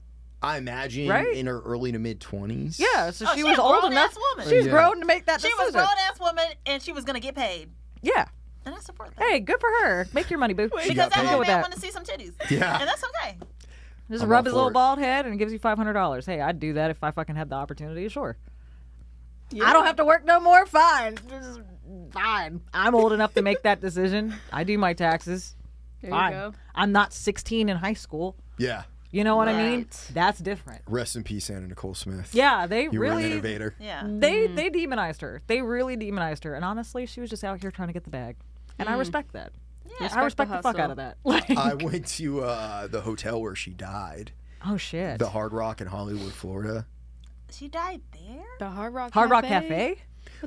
I imagine, Right? in her early to mid 20s. Yeah, so Oh, she she was a old grown-ass enough. woman. She was Yeah. grown to make that She decision. was a grown-ass woman, and she was going to get paid. Yeah. And I support that. Hey, good for her. Make your money, boo. She Because got that paid. old with man that. wanted to see some titties. Yeah. And that's okay. Just I'm rub all his for little it. bald head and gives you $500. Hey, I'd do that if I fucking had the opportunity. Sure. I don't have to work no more. Fine. Just fine. I'm old enough to make that decision. I do my taxes. There Fine. you go. I'm not 16 in high school. Yeah. You know what I mean? Right. That's different. Rest in peace, Anna Nicole Smith. Yeah, they You were an really innovator. Yeah. they demonized her. They really demonized her. And honestly, she was just out here trying to get the bag. And I respect that. Yeah. I respect the fuck hustle. out of that. Like, I went to the hotel where she died, oh shit. the Hard Rock in Hollywood, Florida. She died there? The Hard Rock Hard Rock Cafe?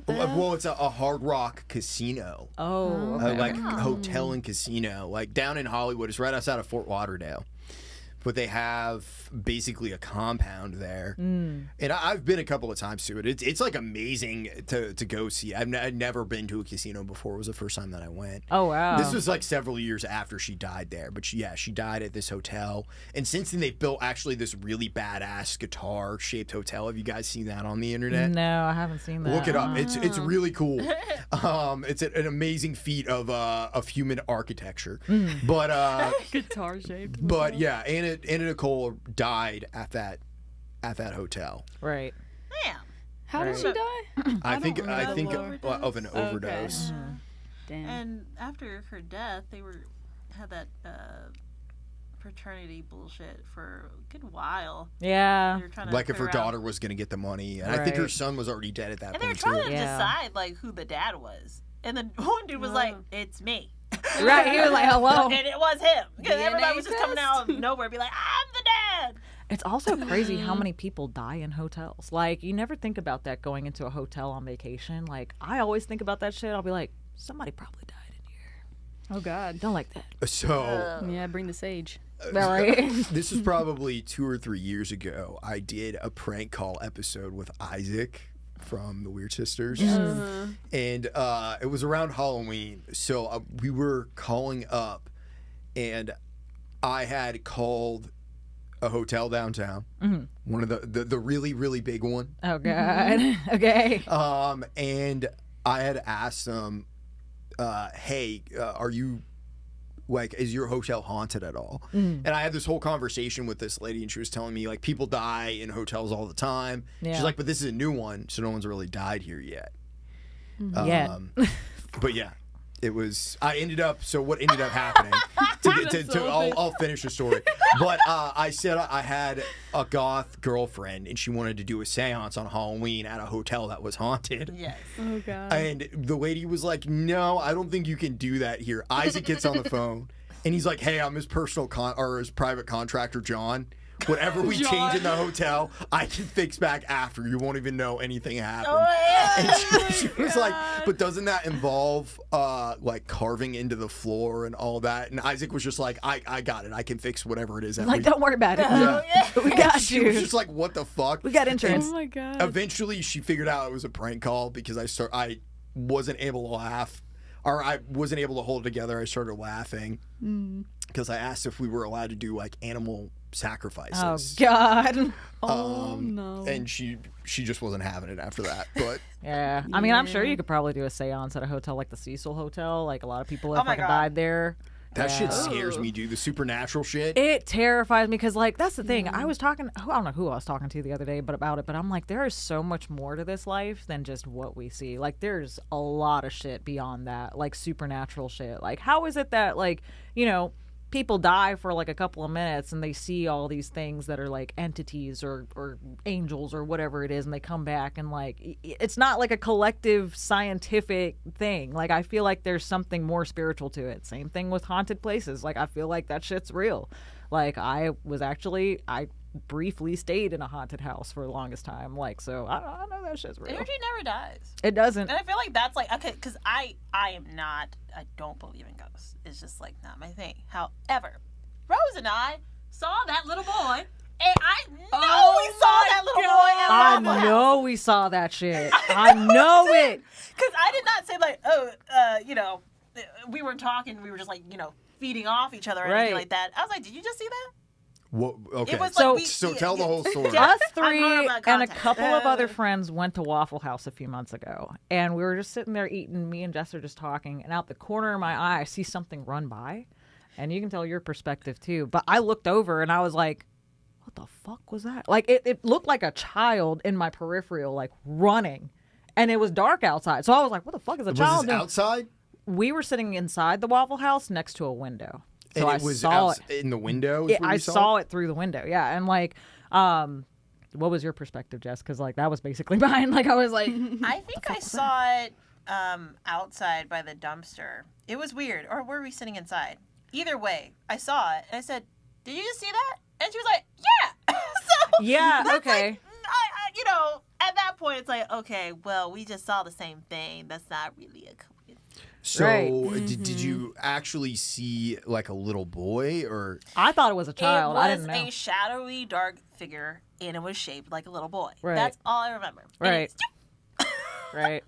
Well, it's a Hard Rock casino. Oh, okay. Like hotel and casino, like down in Hollywood. It's right outside of Fort Lauderdale. but they have basically a compound there. And I've been a couple of times to it. It's like amazing to go see. I'd never been to a casino before. It was the first time that I went. Oh, wow. This was like several years after she died there. But she died at this hotel. And since then, they've built actually this really badass guitar-shaped hotel. Have you guys seen that on the internet? No, I haven't seen that. Look it up. It's really cool. It's an amazing feat of human architecture. But Guitar shaped. but yeah, Anna Nicole died at that hotel. Right. Damn. How did she die? I think remember. of an overdose. Okay. Damn. And after her death, they had that fraternity bullshit for a good while. Yeah. They were trying to Like if her figure out- daughter was going to get the money, and I think her Right. son was already dead at that And they were point trying too. to Yeah. decide like who the dad was, and then one dude was like, "It's me." Right. He was like, hello. And it was him. Because DNA everybody was just coming test. out of nowhere, be like, "I'm the dad." It's also crazy how many people die in hotels. Like, you never think about that going into a hotel on vacation. Like, I always think about that shit. I'll be like, somebody probably died in here. Oh God. Don't like that. So Yeah, bring the sage. Right. this is probably 2 or 3 years ago. I did a prank call episode with Isaac from the Weird Sisters, and it was around Halloween. So we were calling up, and I had called a hotel downtown, one of the really really big one. Oh, God. Okay. And I had asked them, hey, are you, like, is your hotel haunted at all? And I had this whole conversation with this lady, and she was telling me, like, people die in hotels all the time. Yeah. She's like, but this is a new one, so no one's really died here yet. Yeah. But yeah, it was, what ended up happening, I'll finish the story. But I said I had a goth girlfriend, and she wanted to do a seance on Halloween at a hotel that was haunted. Yes. Oh God. And the lady was like, no, I don't think you can do that here. Isaac gets on the phone, and he's like, hey, I'm his his private contractor, John. Whatever we change in the hotel, I can fix back after. You won't even know anything happened. And she was like, but doesn't that involve like carving into the floor and all that? And Isaac was just like, I got it. I can fix whatever it is. That Like, don't worry about it. Yeah. We got She was you. just like, what the fuck? We got insurance. Oh my God. Eventually, she figured out it was a prank call because I wasn't able to laugh, or I wasn't able to hold it together. I started laughing because I asked if we were allowed to do like animal Oh, sacrifices. God. Oh no. And she just wasn't having it after that. But Yeah. I mean, I'm sure you could probably do a seance at a hotel like the Cecil Hotel. Like, a lot of people have Oh my fucking God. died there. that Yeah. shit scares me, dude. The supernatural shit. It terrifies me because, like, that's the thing. I was talking, I don't know who I was talking to the other day about it, but I'm like, there is so much more to this life than just what we see. Like, there's a lot of shit beyond that, like supernatural shit. Like, how is it that, like, you know, people die for like a couple of minutes and they see all these things that are like entities or angels or whatever it is, and they come back and, like, it's not like a collective scientific thing. Like, I feel like there's something more spiritual to it. Same thing with haunted places. Like, I feel like that shit's real. Like, I briefly stayed in a haunted house for the longest time. Like, so I know that shit's real. Energy never dies. It doesn't. And I feel like that's like, okay, because I don't believe in ghosts. It's just like not my thing. However, Rose and I saw that little boy, and I know we saw that little boy at I Waffle House. know we saw that shit. I know it. Because I did not say like, you know, we were talking, we were just like, you know, feeding off each other or anything Right. like that. I was like, did you just see that? What, okay. It was So- like So tell the whole story. Yeah. Us three I'm horrible at and a context. couple of other friends went to Waffle House a few months ago, and we were just sitting there eating. Me and Jess are just talking, and out the corner of my eye, I see something run by, and you can tell your perspective too. But I looked over and I was like, "What the fuck was that?" Like, it looked like a child in my peripheral, like running, and it was dark outside. So I was like, "What the fuck is a Was child this doing?" outside? We were sitting inside the Waffle House next to a window, so And I it was saw it. in the window? Yeah, I saw it through the window. Yeah, and like, what was your perspective, Jess? Because like that was basically mine. Like, I was like, I think I saw it outside by the dumpster. It was weird. Or were we sitting inside? Either way, I saw it and I said, "Did you just see that?" And she was like, "Yeah." So yeah, that's okay. like, you know, at that point, it's like, okay, well, we just saw the same thing. That's not really a coincidence. So Right. did you actually see like a little boy or? I thought it was a child. It I was didn't know. a shadowy, dark figure, and it was shaped like a little boy. Right. That's all I remember. And Right. it's- Right.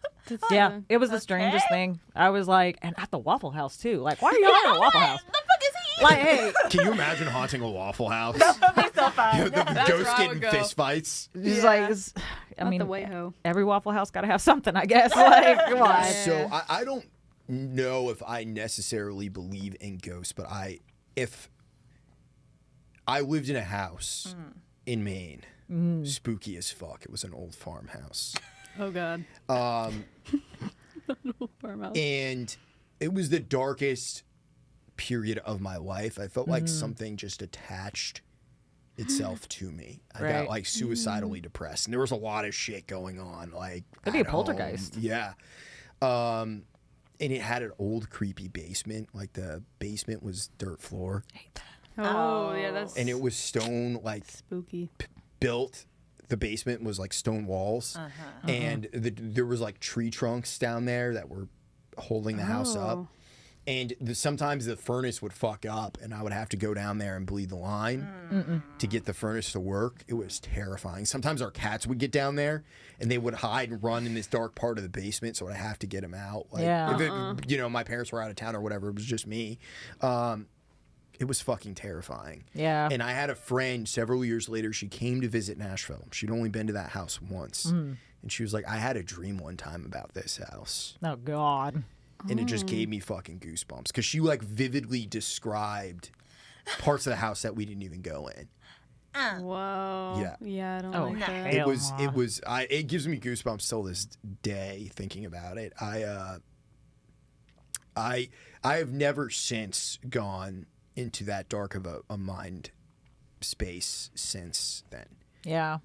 Yeah, it was the strangest Okay. thing. I was like, and at the Waffle House too. Like, why are you at a Waffle House? The fuck is he? Like, hey, Can you imagine haunting a Waffle House? That'd be so fun. The That's ghosts where I getting would go. fist fights. just Yeah. like, I Not mean, the way ho. every Waffle House got to have something, I guess. Like, come on. So I don't know if I necessarily believe in ghosts, but if I lived in a house in Maine, spooky as fuck. It was an old farmhouse. Oh God. Farmhouse. And it was the darkest period of my life. I felt like something just attached itself to me. I got Right. like suicidally depressed, and there was a lot of shit going on. Like Could be a at home. poltergeist. Yeah. And it had an old creepy basement. Like the basement was dirt floor, Oh yeah, that's and it was stone like spooky. built. The basement was like stone walls, and there was like tree trunks down there that were holding the house up. Oh. And sometimes the furnace would fuck up, and I would have to go down there and bleed the line to get the furnace to work. It was terrifying. Sometimes our cats would get down there, and they would hide and run in this dark part of the basement, so I'd have to get them out. Like, Yeah. if it, my parents were out of town or whatever, it was just me. It was fucking terrifying. Yeah. And I had a friend several years later. She came to visit Nashville. She'd only been to that house once. And she was like, I had a dream one time about this house. Oh, God. And it just gave me fucking goosebumps. Because she like vividly described parts of the house that we didn't even go in. Whoa. Yeah. Yeah, I don't Oh, like that. hell. It gives me goosebumps till this day thinking about it. I have never since gone into that dark of a mind space since then. Yeah.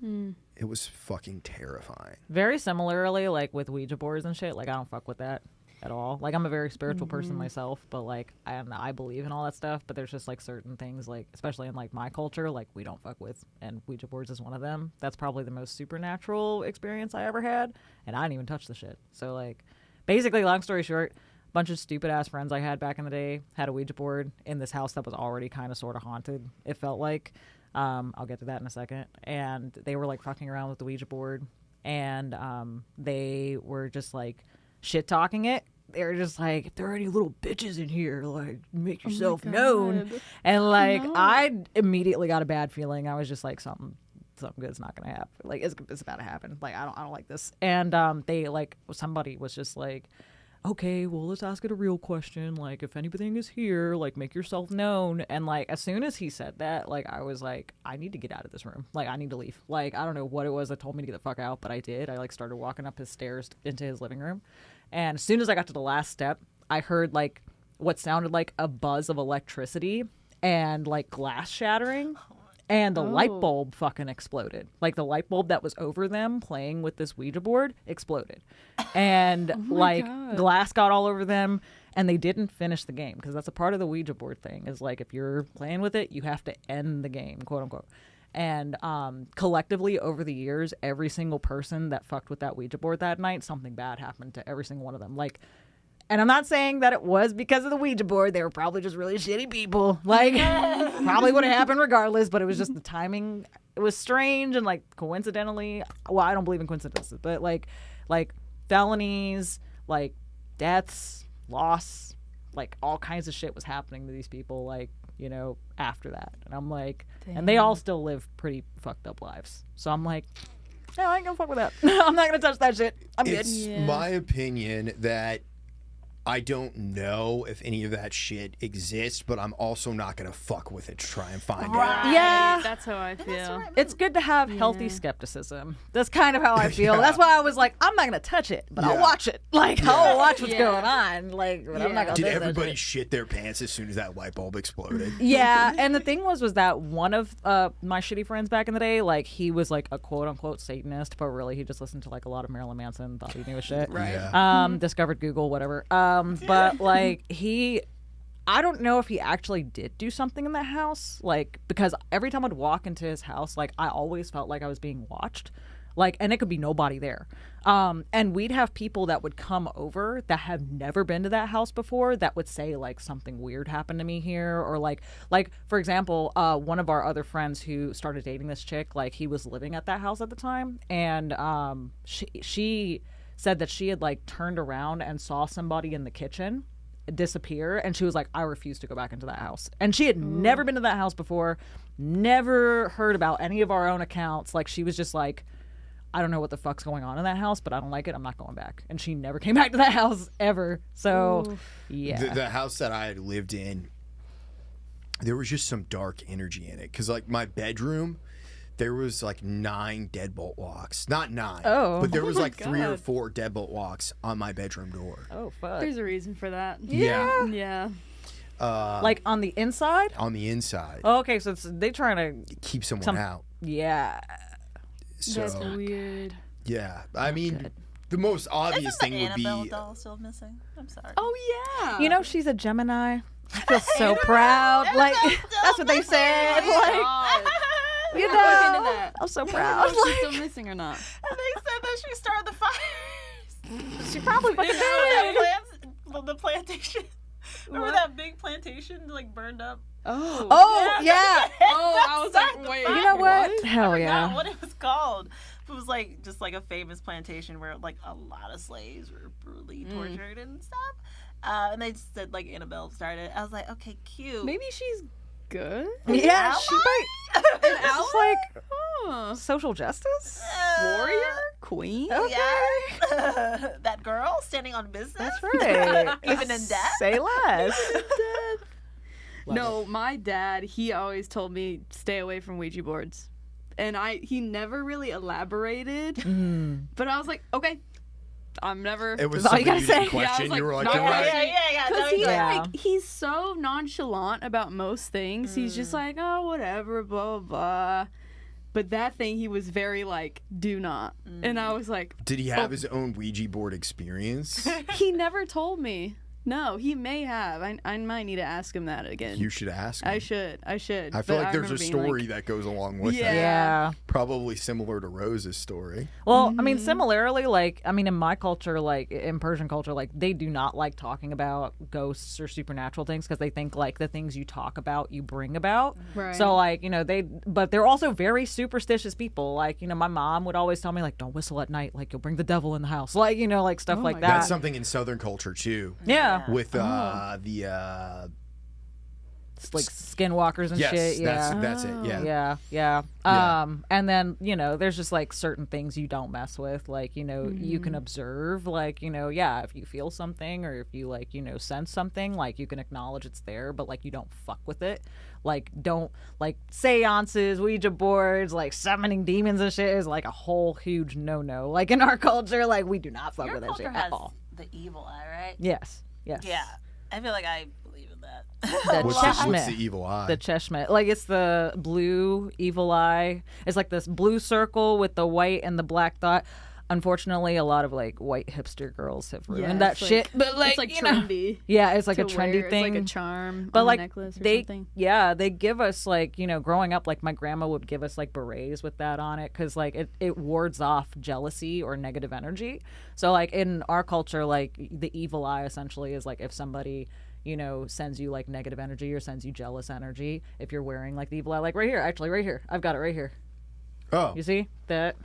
It was fucking terrifying. Very similarly, like with Ouija boards and shit, like I don't fuck with that at all. Like I'm a very spiritual person myself, but like I believe in all that stuff, but there's just like certain things, like especially in like my culture, like we don't fuck with, and Ouija boards is one of them. That's probably the most supernatural experience I ever had, and I didn't even touch the shit. So like basically, long story short, bunch of stupid ass friends I had back in the day had a Ouija board in this house that was already kind of sort of haunted, it felt like. I'll get to that in a second. And they were like fucking around with the Ouija board, and they were just like shit talking it. They were just like, if there are any little bitches in here, like make yourself known. And like I immediately got a bad feeling. I was just like, something good's not gonna happen. Like it's about to happen. Like I don't like this. And they like somebody was just like, okay, well, let's ask it a real question. Like, if anything is here, like, make yourself known. And, like, as soon as he said that, like, I was like, I need to get out of this room. Like, I need to leave. Like, I don't know what it was that told me to get the fuck out, but I did. I, like, started walking up his stairs into his living room. And as soon as I got to the last step, I heard, like, what sounded like a buzz of electricity and, like, glass shattering. And the light bulb fucking exploded. Like the light bulb that was over them playing with this Ouija board exploded. And like God. glass got all over them, and they didn't finish the game, because that's a part of the Ouija board thing is like if you're playing with it, you have to end the game, quote unquote. And collectively over the years, every single person that fucked with that Ouija board that night, something bad happened to every single one of them. Like, and I'm not saying that it was because of the Ouija board. They were probably just really shitty people. Like, probably would have happened regardless, but it was just the timing. It was strange, and, like, coincidentally, well, I don't believe in coincidences, but, like felonies, like, deaths, loss, like, all kinds of shit was happening to these people, like, you know, after that. And I'm like, and they all still live pretty fucked up lives. So I'm like, no, I ain't gonna fuck with that. I'm not gonna touch that shit. I'm good. It's my opinion that I don't know if any of that shit exists, but I'm also not going to fuck with it to try and find out. Yeah. That's how I feel. It's good to have healthy skepticism. That's kind of how I feel. That's why I was like, I'm not gonna touch it, but I'll watch it. Like, I'll watch what's going on. Like, but I'm not gonna Did touch that everybody shit. shit their pants as soon as that light bulb exploded? Yeah, and the thing was that one of my shitty friends back in the day, like, he was like a quote unquote Satanist, but really he just listened to like a lot of Marilyn Manson, thought he knew his shit. Right. Yeah. Discovered Google, whatever. But like I don't know if he actually did do something in that house, like, because every time I'd walk into his house, like, I always felt like I was being watched. Like, and it could be nobody there. And we'd have people that would come over that have never been to that house before that would say like something weird happened to me here, or like for example, one of our other friends who started dating this chick, like he was living at that house at the time, and she said that she had like turned around and saw somebody in the kitchen disappear, and she was like, I refuse to go back into that house. And she had never been to that house before, never heard about any of our own accounts. Like, she was just like, I don't know what the fuck's going on in that house, but I don't like it. I'm not going back. And she never came back to that house ever. So, yeah. The house that I had lived in, there was just some dark energy in it. Because, like, my bedroom, there was, like, 9 deadbolt locks. Not 9. Oh. But there was, like, God. 3 or 4 deadbolt locks on my bedroom door. Oh, fuck. There's a reason for that. Yeah. Yeah. Like, on the inside? On the inside. Oh, okay, so they trying to... Keep someone out. Yeah. So, That's weird. yeah. I mean, the most obvious Isn't thing the would Annabelle be... doll still missing? I'm sorry. Oh, yeah. You know, she's a Gemini. I feel so proud. Like, that's what they said. Like, you Look into know, that. I'm so I proud. don't know if she's still missing or not. And they said that she started the fires. She probably fucking You know, did. the plantation. Remember What? that big plantation like burned up? Oh. Oh, yeah. Oh, I was like, wait. You know what? Hell I forgot yeah. what it was called. It was like just like a famous plantation where like a lot of slaves were brutally tortured and stuff. And they said like Annabelle started. I was like, okay, cute. Maybe she's good. Yeah, she might. An It's like Huh. social justice. Warrior? Queen? Okay. Yeah. That girl standing on business. That's right. Even in death. Say less. Love No, my dad, he always told me stay away from Ouija boards. And he never really elaborated. But I was like, okay, I'm never. It was That's all you something you gotta didn't say. Yeah, I question. was You were like, like, no, you're Yeah, right. yeah. Because That was Yeah. he's so nonchalant about most things. He's just like, oh, whatever, blah, blah, blah. But that thing, he was very like, do not. And I was like, Did he have his own Ouija board experience? he never told me. No, he may have. I might need to ask him that again. You should ask him. I should. I feel But like there's remember a being story like, that goes along with Yeah. it. Yeah. Probably similar to Rose's story. Well, I mean, similarly, like, I mean, in my culture, like, in Persian culture, like, they do not like talking about ghosts or supernatural things because they think, like, the things you talk about, you bring about. Right. So, like, you know, but they're also very superstitious people. Like, you know, my mom would always tell me, like, don't whistle at night. Like, you'll bring the devil in the house. Like, you know, like, stuff like my that. That's something in Southern culture, too. Yeah. With It's like skinwalkers and yes, shit. Yeah. that's it. Yeah. Yeah, yeah. Yeah. And then, you know, there's just like certain things you don't mess with. Like, you know, you can observe, like, you know, yeah, if you feel something or if you like, you know, sense something, like you can acknowledge it's there, but like you don't fuck with it. Like, don't like seances, Ouija boards, like summoning demons and shit is like a whole huge no. Like in our culture, like we do not fuck Your with that culture shit has at all. the evil eye, right? Yes. Yes. Yeah. I feel like I believe in that. The What's Cheshmet. the evil eye? The Cheshmet. Like, it's the blue evil eye. It's like this blue circle with the white and the black dot. Unfortunately, a lot of, like, white hipster girls have ruined that it's like- shit. But, like, it's like you know. trendy. Yeah, it's like a to trendy wear. thing. It's like a charm But on like a necklace or they, something. yeah, they give us like, you know, growing up, like my grandma would give us like berets with that on it because like it wards off jealousy or negative energy. So like in our culture, like the evil eye essentially is like if somebody, you know, sends you like negative energy or sends you jealous energy, if you're wearing like the evil eye, like right here, actually right here, I've got it right here. Oh, You see that?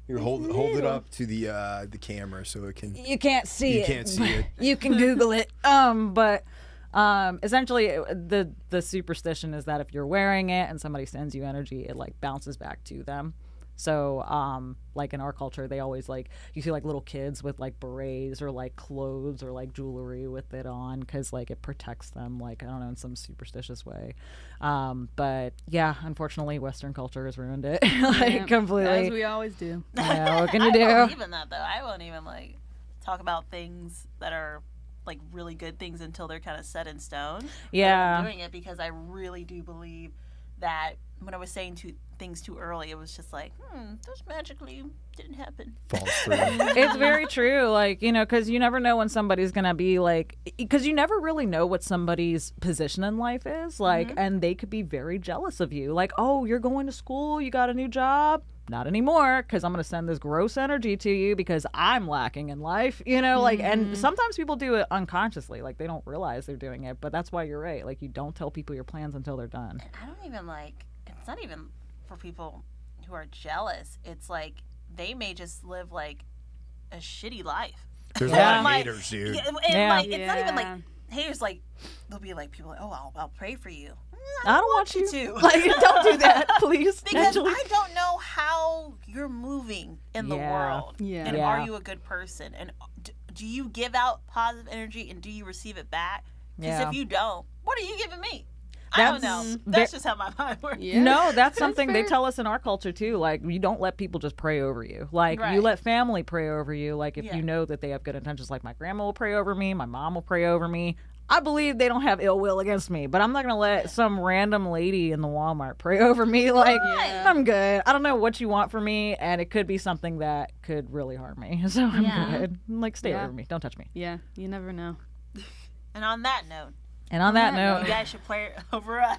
you hold it up to the camera so it can. You can't see You it. can't see it. You can Google it. But essentially, the superstition is that if you're wearing it and somebody sends you energy, it like bounces back to them. So, like in our culture, they always like you see like little kids with like berets or like clothes or like jewelry with it on because like it protects them, like I don't know, in some superstitious way. But yeah, unfortunately, Western culture has ruined it like Yeah, completely. As we always do. Yeah, what can you I do? believe in that though. I won't even like talk about things that are like really good things until they're kind of set in stone. But Yeah. I'm doing it because I really do believe that when I was saying things too early, it was just like, those magically didn't happen. Falls through. It's very true, like, you know, because you never know when somebody's gonna be like, because you never really know what somebody's position in life is, like, and they could be very jealous of you, like, oh, you're going to school, you got a new job, not anymore, because I'm going to send this gross energy to you because I'm lacking in life, you know, like, and sometimes people do it unconsciously, like they don't realize they're doing it, but that's why you're right. Like, you don't tell people your plans until they're done. And I don't even it's not even for people who are jealous. It's like they may just live like a shitty life. There's a Yeah. lot of Like, haters, dude. And Yeah. like, it's not even like Yeah. haters. Like, they'll be like people like, oh, I'll pray for you. I don't want you to. Like, don't do that, please. Because Angela. I don't know how you're moving in the Yeah. world. Yeah. And Yeah. are you a good person? And do you give out positive energy and do you receive it back? Because Yeah. if you don't, what are you giving me? I don't know. That's That's just how my mind works. Yeah. No, that's something they fair. tell us in our culture too. Like, you don't let people just pray over you. Like, Right. you let family pray over you. Like, if Yeah. you know that they have good intentions, like my grandma will pray over me, my mom will pray over me. I believe they don't have ill will against me, but I'm not gonna let some random lady in the Walmart pray over me. Like, Yeah. I'm good. I don't know what you want from me, and it could be something that could really harm me. So I'm Yeah. good. Like, stay away Yeah. from me. Don't touch me. Yeah, you never know. And on that note, And on that you note, guys should pray over us.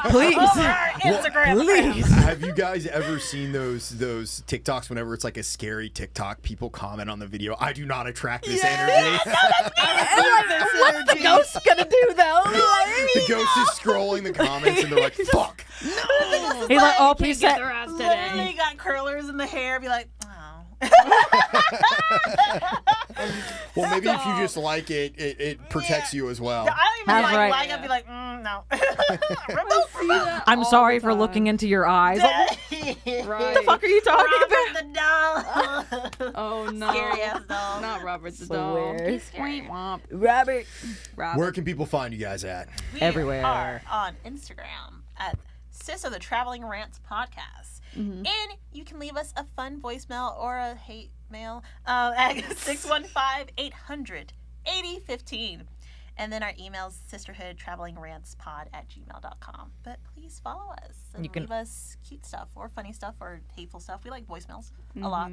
please. Over our Instagram. Please. Have you guys ever seen those TikToks whenever it's like a scary TikTok, people comment on the video, I do not attract this energy? What's the ghost gonna do though? The ghost is scrolling the comments and they're like, fuck. He's like, oh, please Get set. their ass Literally today. got curlers in the hair. Be like, oh. Well, maybe if you just like it, it protects you as well. I don't even That's right. like. I'd be like, no. Remote. I'm all sorry the for time. looking into your eyes. Like, Right. what the fuck are you talking Robert about? the doll. Oh no. Scary ass doll. Not Robert the So doll. weird. He's sweet womp. Rabbit. Robert. Where can people find you guys at? We Everywhere. are on Instagram at Sis of the Traveling Rants Podcast. And you can leave us a fun voicemail or a hate mail at 615-800-8015. And then our email is sisterhoodtravelingrantspod@gmail.com. But please follow us and You can- leave us cute stuff or funny stuff or hateful stuff. We like voicemails a lot.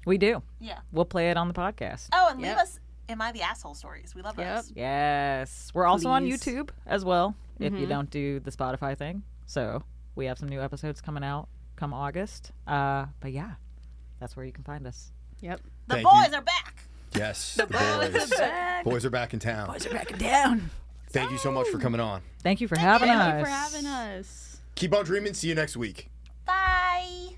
We do. Yeah. We'll play it on the podcast. Oh, and leave Yep. us Am I the Asshole stories. We love Yep. those. Yes. We're also on Please. YouTube as well, if you don't do the Spotify thing. So we have some new episodes coming out come August. But yeah, that's where you can find us. Yep. The Thank boys you. are back. Yes, The boys are back. Boys are back in town. Boys are backing down. Thank you so much for coming on. Thank you for having us. Thank you for having us. Keep on dreaming. See you next week. Bye.